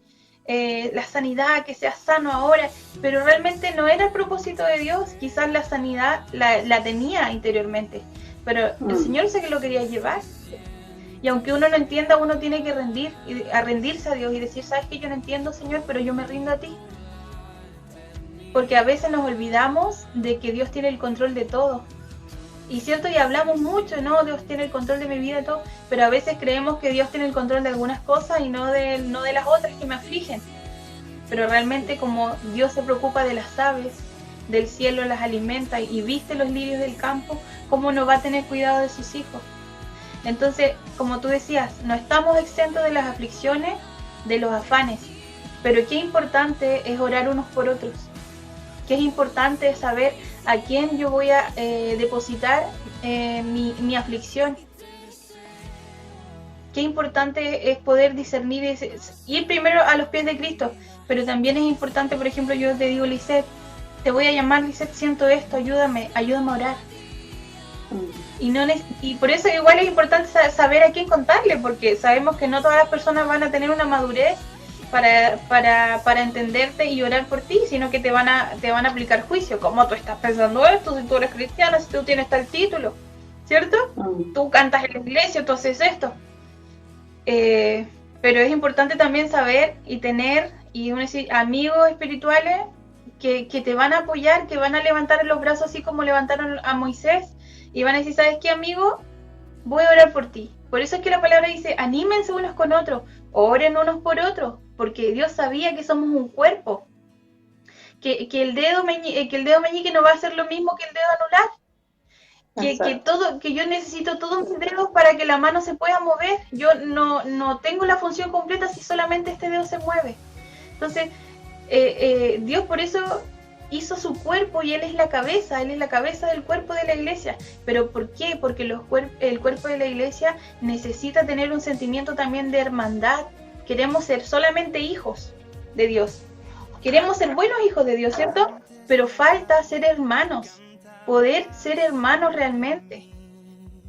la sanidad, que seas sano ahora, pero realmente no era el propósito de Dios. Quizás la sanidad la tenía interiormente, pero el Señor sé que lo quería llevar. Y aunque uno no entienda, uno tiene que rendirse a Dios y decir, sabes que yo no entiendo, Señor, pero yo me rindo a ti. Porque a veces nos olvidamos de que Dios tiene el control de todo. Y cierto, y hablamos mucho, ¿no? Dios tiene el control de mi vida y todo, pero a veces creemos que Dios tiene el control de algunas cosas y no de las otras que me afligen. Pero realmente como Dios se preocupa de las aves del cielo, las alimenta y viste los lirios del campo, ¿cómo no va a tener cuidado de sus hijos? Entonces, como tú decías, no estamos exentos de las aflicciones, de los afanes, pero qué importante es orar unos por otros. Qué es importante saber a quién yo voy a depositar mi aflicción. Qué importante es poder discernir, ir primero a los pies de Cristo, pero también es importante, por ejemplo, yo te digo, Lisette, te voy a llamar, Lisette, siento esto, ayúdame a orar. Y por eso igual es importante saber a quién contarle, porque sabemos que no todas las personas van a tener una madurez para entenderte y orar por ti, sino que te van a aplicar juicio. ¿Cómo tú estás pensando esto? Si tú eres cristiana, si tú tienes tal título, ¿cierto? Tú cantas en la iglesia, tú haces esto. Pero es importante también saber y tener amigos espirituales que te van a apoyar, que van a levantar los brazos así como levantaron a Moisés y van a decir, ¿sabes qué, amigo? Voy a orar por ti. Por eso es que la palabra dice, anímense unos con otros, oren unos por otros, porque Dios sabía que somos un cuerpo, que el dedo meñique no va a ser lo mismo que el dedo anular, que yo necesito todos mis dedos para que la mano se pueda mover. Yo no tengo la función completa si solamente este dedo se mueve. Entonces, Dios por eso hizo su cuerpo y Él es la cabeza del cuerpo de la iglesia. ¿Pero por qué? Porque el cuerpo de la iglesia necesita tener un sentimiento también de hermandad. Queremos ser solamente hijos de Dios. Queremos ser buenos hijos de Dios, ¿cierto? Pero falta ser hermanos, poder ser hermanos realmente.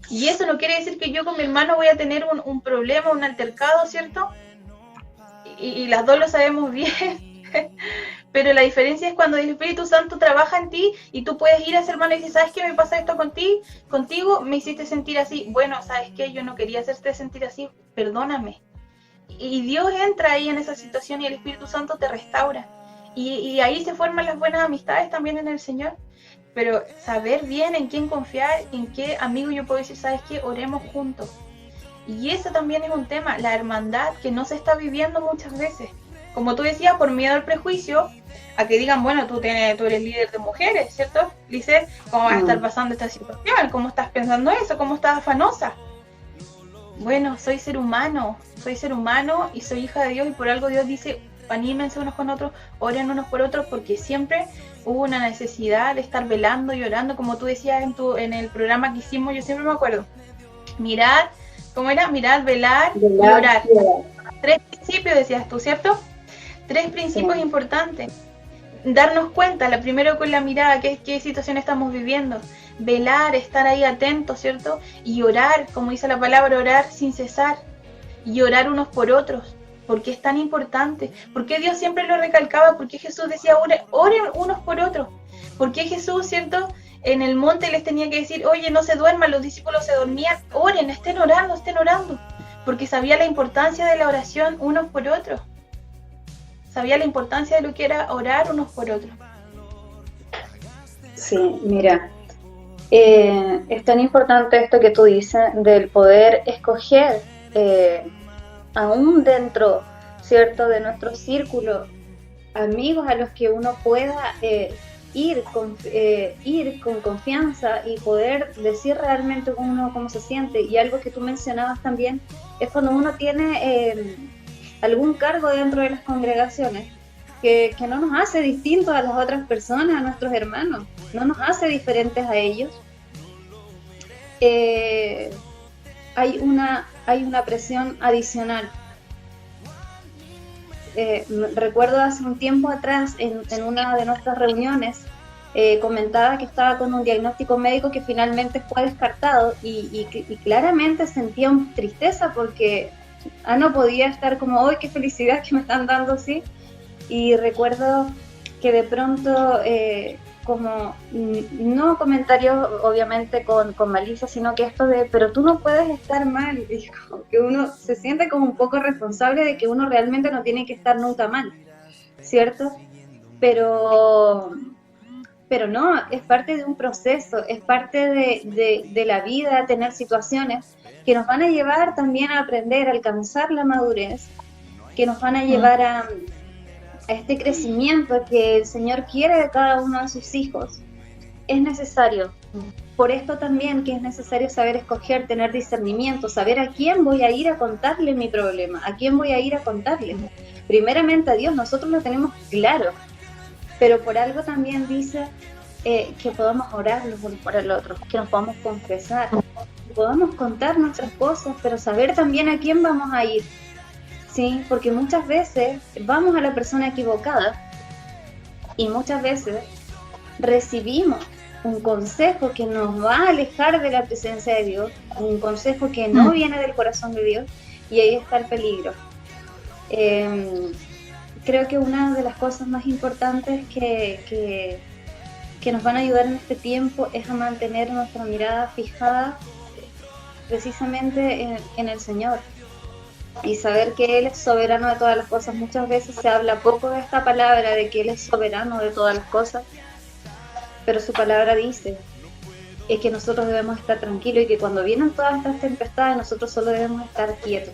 Y eso no quiere decir que yo con mi hermano voy a tener un problema, un altercado, ¿cierto? Y las dos lo sabemos bien. Pero la diferencia es cuando el Espíritu Santo trabaja en ti y tú puedes ir a ese hermano y decir, ¿sabes qué me pasa esto contigo? Me hiciste sentir así. Bueno, ¿sabes qué? Yo no quería hacerte sentir así. Perdóname. Y Dios entra ahí en esa situación y el Espíritu Santo te restaura. Y ahí se forman las buenas amistades también en el Señor. Pero saber bien en quién confiar, en qué amigo yo puedo decir, ¿sabes qué? Oremos juntos. Y eso también es un tema, la hermandad que no se está viviendo muchas veces. Como tú decías, por miedo al prejuicio, a que digan, bueno, tú eres líder de mujeres, ¿cierto? Dice, ¿cómo vas a estar pasando esta situación? ¿Cómo estás pensando eso? ¿Cómo estás afanosa? Bueno, soy ser humano y soy hija de Dios y por algo Dios dice, anímense unos con otros, oren unos por otros, porque siempre hubo una necesidad de estar velando y orando, como tú decías en el programa que hicimos, yo siempre me acuerdo. Mirad, ¿cómo era? Mirad, velar y orar. 3 principios decías tú, ¿cierto? 3 principios importantes. Darnos cuenta, la primero con la mirada, qué situación estamos viviendo. Velar, estar ahí atentos, ¿cierto? Y orar, como dice la palabra, orar sin cesar. Y orar unos por otros. ¿Por qué es tan importante? ¿Por qué Dios siempre lo recalcaba? ¿Por qué Jesús decía, oren unos por otros? ¿Por qué Jesús, ¿cierto? En el monte les tenía que decir, oye, no se duerman, los discípulos se dormían. Oren, estén orando. Porque sabía la importancia de la oración unos por otros. Sabía la importancia de lo que era orar unos por otros. Sí, mira, es tan importante esto que tú dices del poder escoger, aún dentro, ¿cierto?, de nuestro círculo, amigos a los que uno pueda ir con confianza y poder decir realmente uno cómo se siente. Y algo que tú mencionabas también es cuando uno tiene algún cargo dentro de las congregaciones que no nos hace distintos a las otras personas, a nuestros hermanos, no nos hace diferentes a ellos. Hay una presión adicional. Recuerdo hace un tiempo atrás, en una de nuestras reuniones, comentaba que estaba con un diagnóstico médico que finalmente fue descartado y claramente sentía tristeza porque no podía estar como, ¡ay, qué felicidad que me están dando así! Y recuerdo que de pronto, como, no comentarios obviamente con malicia, sino que esto de, pero tú no puedes estar mal, y como que uno se siente como un poco responsable de que uno realmente no tiene que estar nunca mal, ¿cierto? Pero no, es parte de un proceso, es parte de la vida, tener situaciones que nos van a llevar también a aprender, a alcanzar la madurez, que nos van a llevar a este crecimiento que el Señor quiere de cada uno de sus hijos. Es necesario. Por esto también que es necesario saber escoger, tener discernimiento, saber a quién voy a ir a contarle mi problema, a quién voy a ir a contarle. Primeramente a Dios, nosotros lo tenemos claro, pero por algo también dice que podamos orar los unos por el otro, que nos podamos confesar, que podamos contar nuestras cosas, pero saber también a quién vamos a ir, ¿sí? Porque muchas veces vamos a la persona equivocada y muchas veces recibimos un consejo que nos va a alejar de la presencia de Dios, un consejo que no viene del corazón de Dios, y ahí está el peligro. Creo que una de las cosas más importantes que nos van a ayudar en este tiempo es a mantener nuestra mirada fijada precisamente en el Señor y saber que Él es soberano de todas las cosas. Muchas veces se habla poco de esta palabra, de que Él es soberano de todas las cosas, pero su palabra dice es que nosotros debemos estar tranquilos y que cuando vienen todas estas tempestades nosotros solo debemos estar quietos.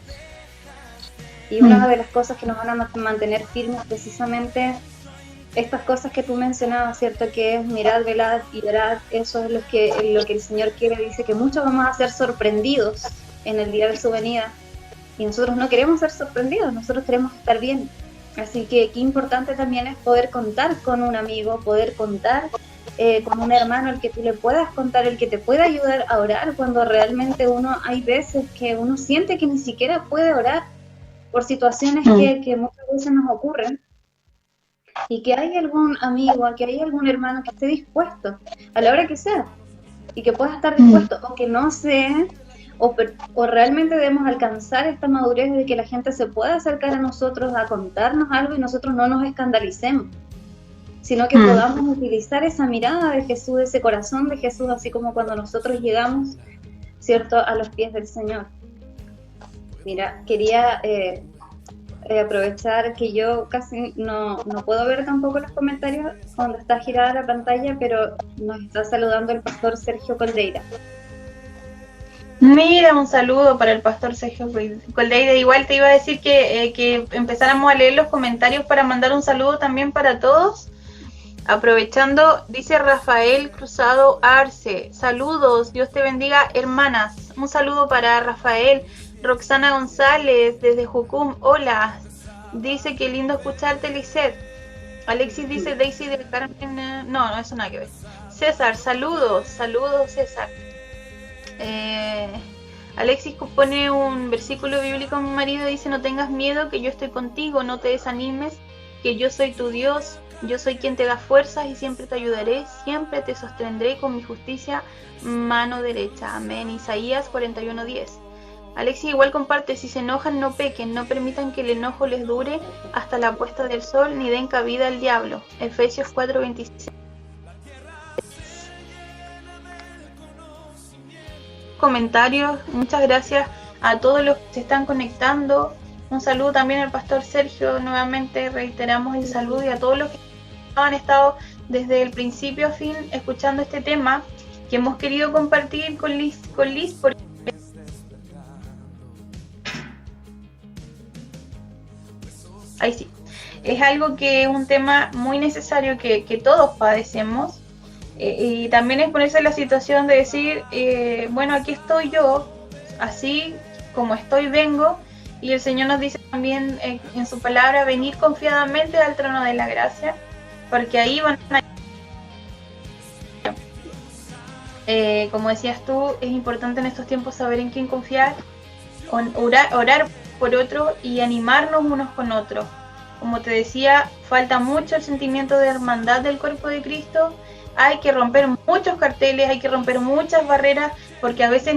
Y una de las cosas que nos van a mantener firmes precisamente estas cosas que tú mencionabas, ¿cierto? Que es mirad, velad y verad. Eso es lo que el Señor quiere. Dice que muchos vamos a ser sorprendidos en el día de su venida. Y nosotros no queremos ser sorprendidos, nosotros queremos estar bien. Así que qué importante también es poder contar con un amigo, poder contar con un hermano al que tú le puedas contar, el que te pueda ayudar a orar cuando realmente hay veces que uno siente que ni siquiera puede orar por situaciones que muchas veces nos ocurren, y que hay algún amigo, que hay algún hermano que esté dispuesto a la hora que sea, y que pueda estar dispuesto, o que no sé, o realmente debemos alcanzar esta madurez de que la gente se pueda acercar a nosotros a contarnos algo y nosotros no nos escandalicemos, sino que podamos utilizar esa mirada de Jesús, ese corazón de Jesús, así como cuando nosotros llegamos, ¿cierto?, a los pies del Señor. Mira, quería aprovechar que yo casi no puedo ver tampoco los comentarios cuando está girada la pantalla, pero nos está saludando el pastor Sergio Coldeira. Mira, un saludo para el pastor Sergio Coldeira. Igual te iba a decir que empezáramos a leer los comentarios para mandar un saludo también para todos. Aprovechando, dice Rafael Cruzado Arce, saludos, Dios te bendiga, hermanas. Un saludo para Rafael. Roxana González desde Jucum, hola. Dice que lindo escucharte, Lisette. Alexis dice Daisy del Carmen, no, eso nada que ver. César, saludos César. Alexis pone un versículo bíblico a mi marido, dice: no tengas miedo, que yo estoy contigo, no te desanimes, que yo soy tu Dios, yo soy quien te da fuerzas y siempre te ayudaré, siempre te sostendré con mi justicia, mano derecha. Amén. Isaías 41:10. Alexis igual comparte: si se enojan no pequen, no permitan que el enojo les dure hasta la puesta del sol, ni den cabida al diablo. Efesios 4:26. Comentarios, muchas gracias a todos los que se están conectando. Un saludo también al pastor Sergio, nuevamente reiteramos el saludo, y a todos los que han estado desde el principio a fin escuchando este tema que hemos querido compartir con Liz porque ahí sí, es algo que es un tema muy necesario que todos padecemos, y también es ponerse en la situación de decir, bueno, aquí estoy yo, así como estoy vengo, y el Señor nos dice también en su palabra, venir confiadamente al trono de la gracia, porque ahí van a... como decías tú, es importante en estos tiempos saber en quién confiar, orar por otro y animarnos unos con otros. Como te decía, falta mucho el sentimiento de hermandad del cuerpo de Cristo. Hay que romper muchos carteles, hay que romper muchas barreras, porque a veces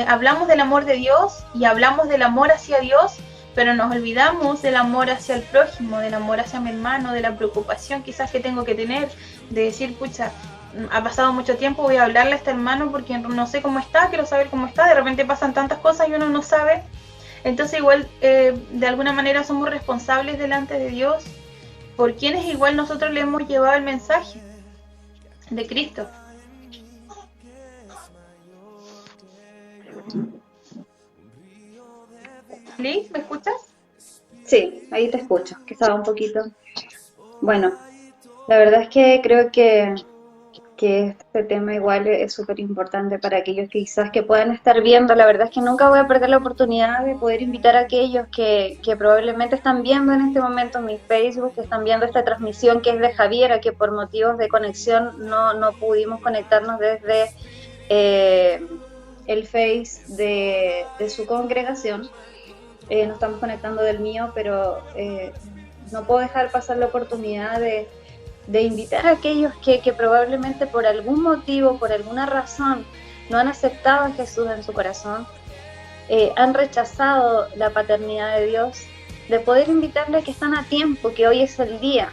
hablamos del amor de Dios y hablamos del amor hacia Dios, pero nos olvidamos del amor hacia el prójimo, del amor hacia mi hermano, de la preocupación quizás que tengo que tener, de decir, pucha, ha pasado mucho tiempo, voy a hablarle a este hermano porque no sé cómo está, quiero saber cómo está, de repente pasan tantas cosas y uno no sabe. Entonces igual de alguna manera somos responsables delante de Dios por quienes igual nosotros le hemos llevado el mensaje de Cristo. Liz, ¿me escuchas? Sí, ahí te escucho, que estaba un poquito... Bueno, la verdad es que creo que este tema igual es súper importante para aquellos que quizás que puedan estar viendo. La verdad es que nunca voy a perder la oportunidad de poder invitar a aquellos que probablemente están viendo en este momento mi Facebook, que están viendo esta transmisión que es de Javiera, que por motivos de conexión no pudimos conectarnos desde el Face de su congregación. Nos estamos conectando del mío, pero no puedo dejar pasar la oportunidad de invitar a aquellos que probablemente por algún motivo, por alguna razón, no han aceptado a Jesús en su corazón, han rechazado la paternidad de Dios, de poder invitarle a que están a tiempo, que hoy es el día.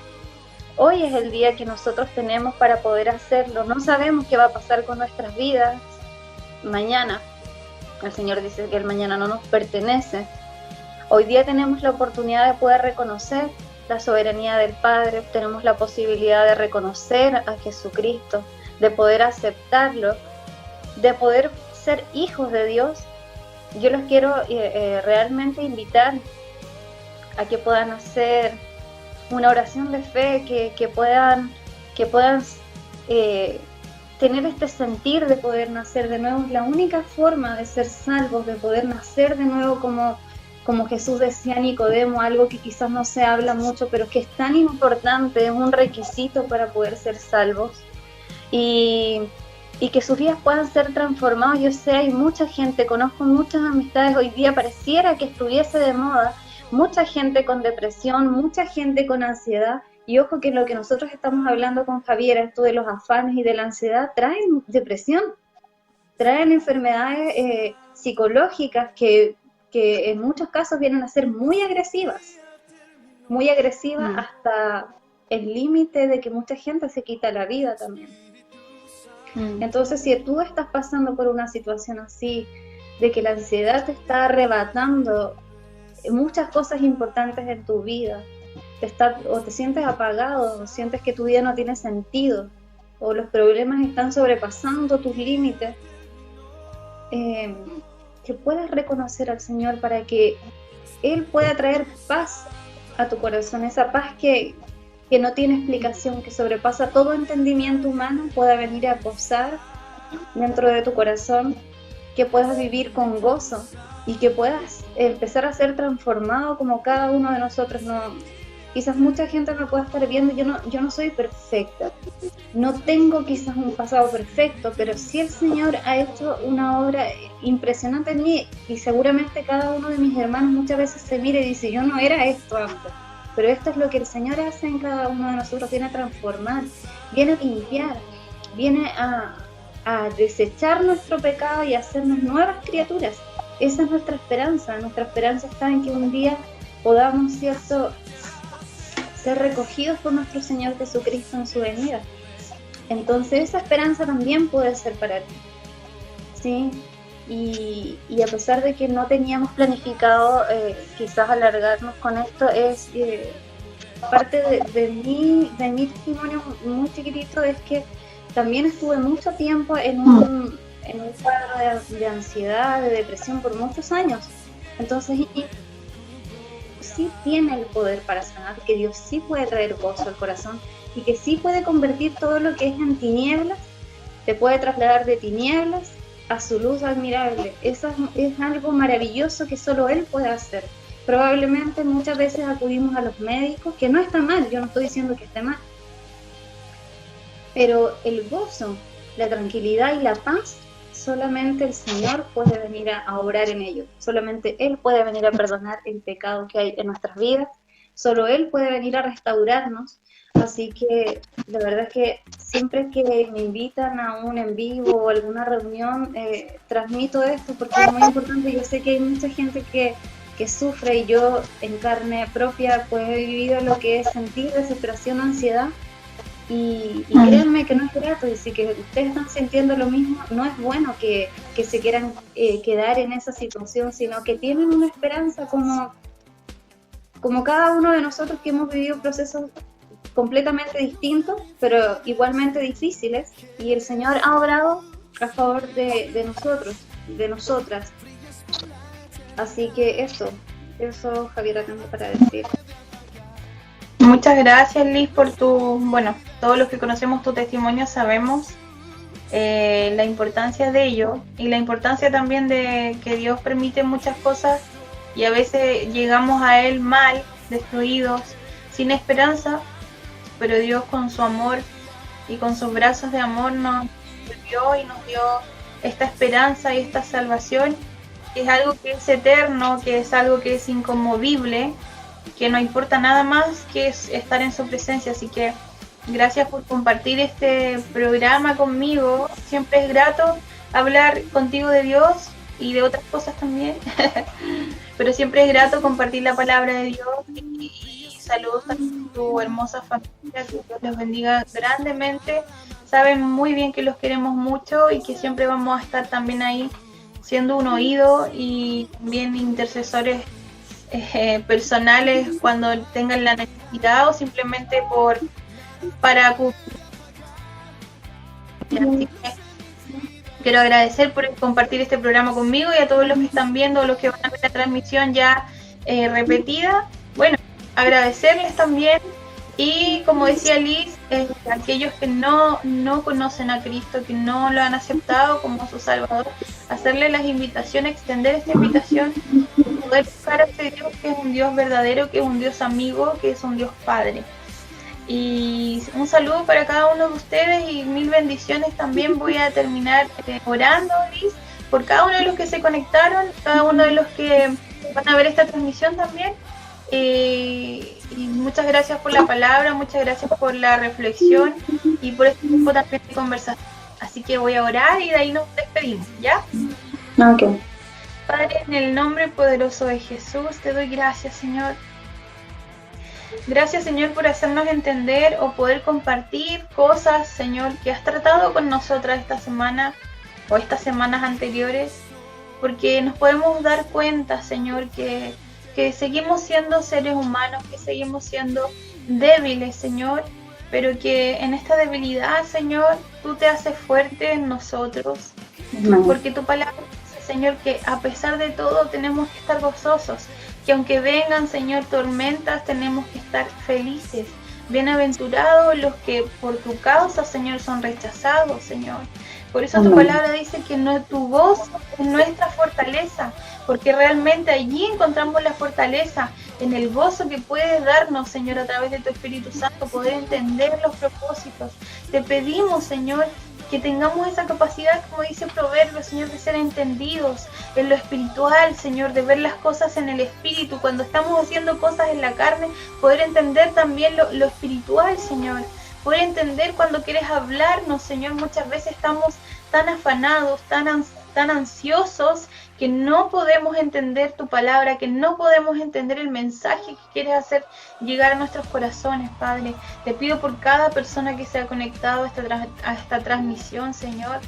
Hoy es el día que nosotros tenemos para poder hacerlo. No sabemos qué va a pasar con nuestras vidas mañana. El Señor dice que el mañana no nos pertenece. Hoy día tenemos la oportunidad de poder reconocer la soberanía del Padre, tenemos la posibilidad de reconocer a Jesucristo, de poder aceptarlo, de poder ser hijos de Dios. Yo los quiero realmente invitar a que puedan hacer una oración de fe, que puedan tener este sentir de poder nacer de nuevo. Es la única forma de ser salvos, de poder nacer de nuevo como Jesús decía a Nicodemo, algo que quizás no se habla mucho, pero que es tan importante, es un requisito para poder ser salvos y que sus vidas puedan ser transformados. Yo sé, hay mucha gente, conozco muchas amistades hoy día, pareciera que estuviese de moda, mucha gente con depresión, mucha gente con ansiedad, y ojo que lo que nosotros estamos hablando con Javier, esto de los afanes y de la ansiedad, traen depresión, traen enfermedades psicológicas que en muchos casos vienen a ser muy agresivas hasta el límite de que mucha gente se quita la vida también. Entonces, si tú estás pasando por una situación así, de que la ansiedad te está arrebatando muchas cosas importantes en tu vida, o te sientes apagado, o sientes que tu vida no tiene sentido, o los problemas están sobrepasando tus límites, que puedas reconocer al Señor para que Él pueda traer paz a tu corazón, esa paz que no tiene explicación, que sobrepasa todo entendimiento humano, pueda venir a posar dentro de tu corazón, que puedas vivir con gozo y que puedas empezar a ser transformado como cada uno de nosotros. Quizás mucha gente me pueda estar viendo, yo no soy perfecta, no tengo quizás un pasado perfecto, pero sí el Señor ha hecho una obra impresionante en mí, y seguramente cada uno de mis hermanos muchas veces se mira y dice, yo no era esto antes, pero esto es lo que el Señor hace en cada uno de nosotros, viene a transformar, viene a limpiar, viene a desechar nuestro pecado y a hacernos nuevas criaturas. Esa es nuestra esperanza está en que un día podamos, ¿cierto?, ser recogidos por nuestro Señor Jesucristo en su venida. Entonces esa esperanza también puede ser para ti, ¿sí? Y a pesar de que no teníamos planificado quizás alargarnos con esto, es parte de mi testimonio muy chiquitito, es que también estuve mucho tiempo en un cuadro de ansiedad, de depresión por muchos años. Entonces sí tiene el poder para sanar, que Dios sí puede traer gozo al corazón y que sí puede convertir todo lo que es en tinieblas, te puede trasladar de tinieblas a su luz admirable. Eso es algo maravilloso que solo Él puede hacer. Probablemente muchas veces acudimos a los médicos, que no está mal, yo no estoy diciendo que esté mal, pero el gozo, la tranquilidad y la paz, solamente el Señor puede venir a obrar en ellos. Solamente Él puede venir a perdonar el pecado que hay en nuestras vidas. Solo Él puede venir a restaurarnos. Así que la verdad es que siempre que me invitan a un en vivo o alguna reunión, transmito esto porque es muy importante. Yo sé que hay mucha gente que sufre, y yo en carne propia pues he vivido lo que es sentir desesperación, ansiedad, y créanme que no es grato. Y si que ustedes están sintiendo lo mismo, no es bueno que se quieran quedar en esa situación, sino que tienen una esperanza como cada uno de nosotros, que hemos vivido procesos completamente distintos, pero igualmente difíciles, y el Señor ha obrado a favor de nosotros, de nosotras. Así que eso, Javiera, tengo para decir. Muchas gracias, Liz, por todos los que conocemos tu testimonio sabemos la importancia de ello, y la importancia también de que Dios permite muchas cosas, y a veces llegamos a Él mal, destruidos, sin esperanza, pero Dios con su amor y con sus brazos de amor nos dio y nos dio esta esperanza y esta salvación, que es algo que es eterno, que es algo que es inconmovible, que no importa nada más que es estar en su presencia. Así que gracias por compartir este programa conmigo. Siempre es grato hablar contigo de Dios y de otras cosas también, pero siempre es grato compartir la palabra de Dios, y saludos a tu hermosa familia, que Dios los bendiga grandemente. Saben muy bien que los queremos mucho y que siempre vamos a estar también ahí siendo un oído y también intercesores personales cuando tengan la necesidad, o simplemente para quiero agradecer por compartir este programa conmigo, y a todos los que están viendo, los que van a ver la transmisión ya repetida. Bueno, agradecerles también, y como decía Liz, aquellos que no conocen a Cristo, que no lo han aceptado como su Salvador, hacerle las invitaciones, extender esta invitación, poder buscar a este Dios que es un Dios verdadero, que es un Dios amigo, que es un Dios Padre. Y un saludo para cada uno de ustedes y mil bendiciones. También voy a terminar orando, Liz, por cada uno de los que se conectaron, cada uno de los que van a ver esta transmisión también. Y muchas gracias por la palabra, muchas gracias por la reflexión y por este tiempo también de conversación. Así que voy a orar y de ahí nos despedimos, ¿ya? Ok. Padre, en el nombre poderoso de Jesús, te doy gracias, Señor. Gracias, Señor, por hacernos entender o poder compartir cosas, Señor, que has tratado con nosotras esta semana o estas semanas anteriores, porque nos podemos dar cuenta, Señor, que seguimos siendo seres humanos, que seguimos siendo débiles, Señor, pero que en esta debilidad, Señor, tú te haces fuerte en nosotros, porque tu palabra dice, Señor, que a pesar de todo tenemos que estar gozosos, que aunque vengan, Señor, tormentas, tenemos que estar felices. Bienaventurados los que por tu causa, Señor, son rechazados, Señor. Por eso tu palabra dice que tu voz es nuestra fortaleza, porque realmente allí encontramos la fortaleza, en el gozo que puedes darnos, Señor, a través de tu Espíritu Santo, poder entender los propósitos. Te pedimos, Señor, que tengamos esa capacidad, como dice Proverbios, Señor, de ser entendidos en lo espiritual, Señor, de ver las cosas en el Espíritu. Cuando estamos haciendo cosas en la carne, poder entender también lo espiritual, Señor. Poder entender cuando quieres hablarnos, Señor. Muchas veces estamos tan afanados, tan ansiosos, que no podemos entender tu palabra, que no podemos entender el mensaje que quieres hacer llegar a nuestros corazones, Padre. Te pido por cada persona que se ha conectado a esta transmisión, Señor,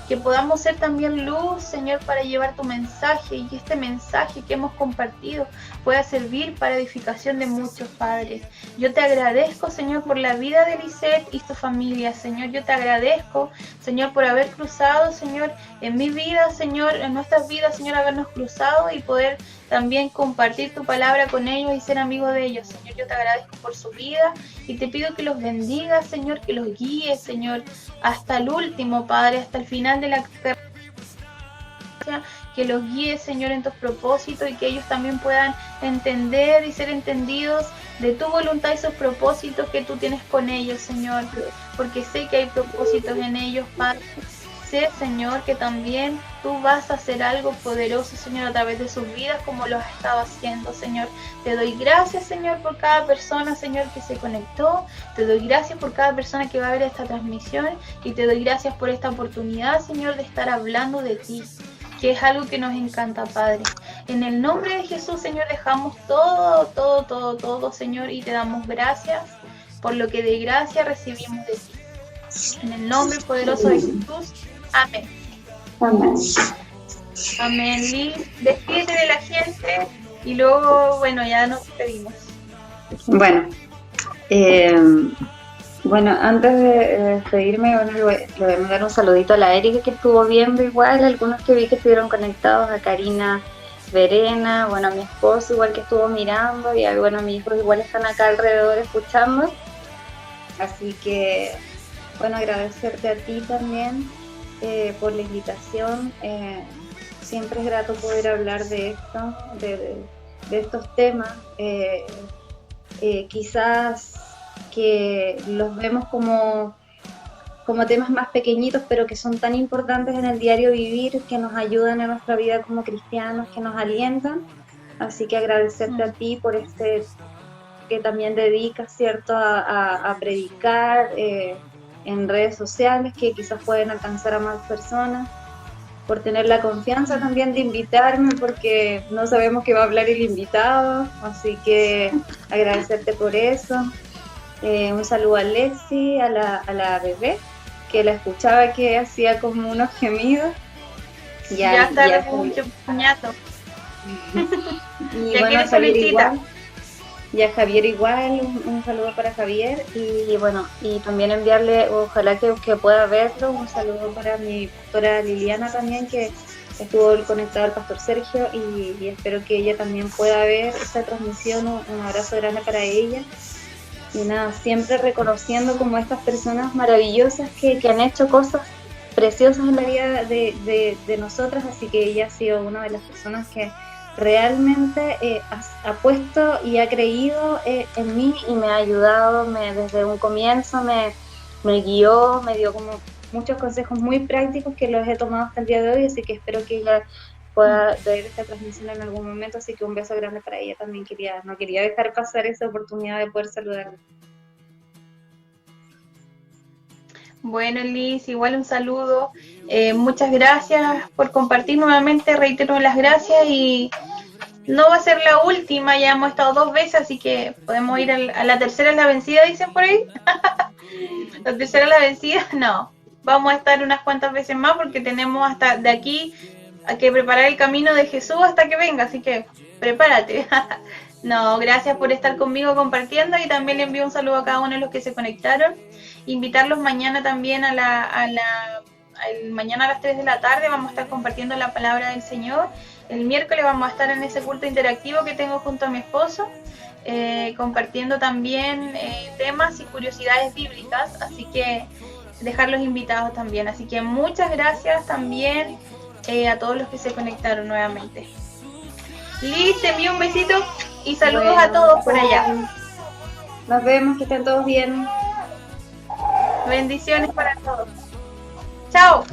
que podamos ser también luz, Señor, para llevar tu mensaje, y este mensaje que hemos compartido pueda servir para edificación de muchos, Padre. Yo te agradezco, Señor, por la vida de Lisette y su familia, Señor. Yo te agradezco, Señor, por haber cruzado, Señor, en mi vida, Señor, en nuestras vidas, Señor, habernos cruzado y poder también compartir tu palabra con ellos y ser amigos de ellos, Señor. Yo te agradezco por su vida y te pido que los bendigas, Señor, que los guíes, Señor, hasta el último, Padre, hasta el final de la carrera, que los guíes, Señor, en tus propósitos, y que ellos también puedan entender y ser entendidos de tu voluntad y sus propósitos que tú tienes con ellos, Señor, porque sé que hay propósitos en ellos, Padre. sé, Señor, que también tú vas a hacer algo poderoso, Señor, a través de sus vidas como lo has estado haciendo, Señor. Te doy gracias, Señor, por cada persona, Señor, que se conectó. Te doy gracias por cada persona que va a ver esta transmisión y te doy gracias por esta oportunidad, Señor, de estar hablando de ti, que es algo que nos encanta, Padre. En el nombre de Jesús, Señor, dejamos todo, Señor, y te damos gracias por lo que de gracia recibimos de ti. En el nombre poderoso de Jesús. Amén. Amén. Amén. Liz, despídete de la gente y luego, bueno, ya nos despedimos. Bueno, bueno, antes de despedirme, bueno, le voy a mandar un saludito a la Erika que estuvo viendo igual, algunos que vi que estuvieron conectados, a Karina Verena, bueno, a mi esposo igual que estuvo mirando y bueno, a mis hijos igual están acá alrededor escuchando. Así que, bueno, agradecerte a ti también por la invitación. Siempre es grato poder hablar de esto, de estos temas. Quizás que los vemos como temas más pequeñitos, pero que son tan importantes en el diario vivir, que nos ayudan en nuestra vida como cristianos, que nos alientan. Así que agradecerte a ti por que también dedicas, ¿cierto?, a predicar en redes sociales, que quizás pueden alcanzar a más personas, por tener la confianza también de invitarme, porque no sabemos qué va a hablar el invitado, así que agradecerte por eso. Un saludo a Lexi, a la bebé, que la escuchaba que hacía como unos gemidos. Ya está mucho puñato. Y ya bueno, quiere Javier solicita. igual. Y a Javier igual, un saludo para Javier. Y bueno, y también enviarle, ojalá que pueda verlo, un saludo para mi pastora Liliana también, que estuvo conectada al pastor Sergio, y espero que ella también pueda ver esta transmisión. Un abrazo grande para ella. Y nada, siempre reconociendo como estas personas maravillosas que han hecho cosas preciosas en la vida de nosotras, así que ella ha sido una de las personas que realmente ha puesto y ha creído en mí y me ha ayudado, desde un comienzo me guió, me dio como muchos consejos muy prácticos que los he tomado hasta el día de hoy, así que espero que ella pueda ver esta transmisión en algún momento, así que un beso grande para ella también. No quería dejar pasar esa oportunidad de poder saludarla. Bueno, Liz, igual un saludo. Muchas gracias por compartir nuevamente, reitero las gracias y no va a ser la última, ya hemos estado 2 veces, así que podemos ir a la tercera es la vencida, dicen por ahí. La tercera es la vencida, no. Vamos a estar unas cuantas veces más porque tenemos hasta de aquí a que preparar el camino de Jesús hasta que venga, así que prepárate. No, gracias por estar conmigo compartiendo y también le envío un saludo a cada uno de los que se conectaron. Invitarlos mañana también mañana a las 3 de la tarde vamos a estar compartiendo la palabra del Señor. El miércoles vamos a estar en ese culto interactivo que tengo junto a mi esposo, compartiendo también temas y curiosidades bíblicas, así que dejarlos invitados también. Así que muchas gracias también a todos los que se conectaron nuevamente. Liz, te envío un besito y saludos a todos por allá. Nos vemos, que estén todos bien. Bendiciones para todos. Chao.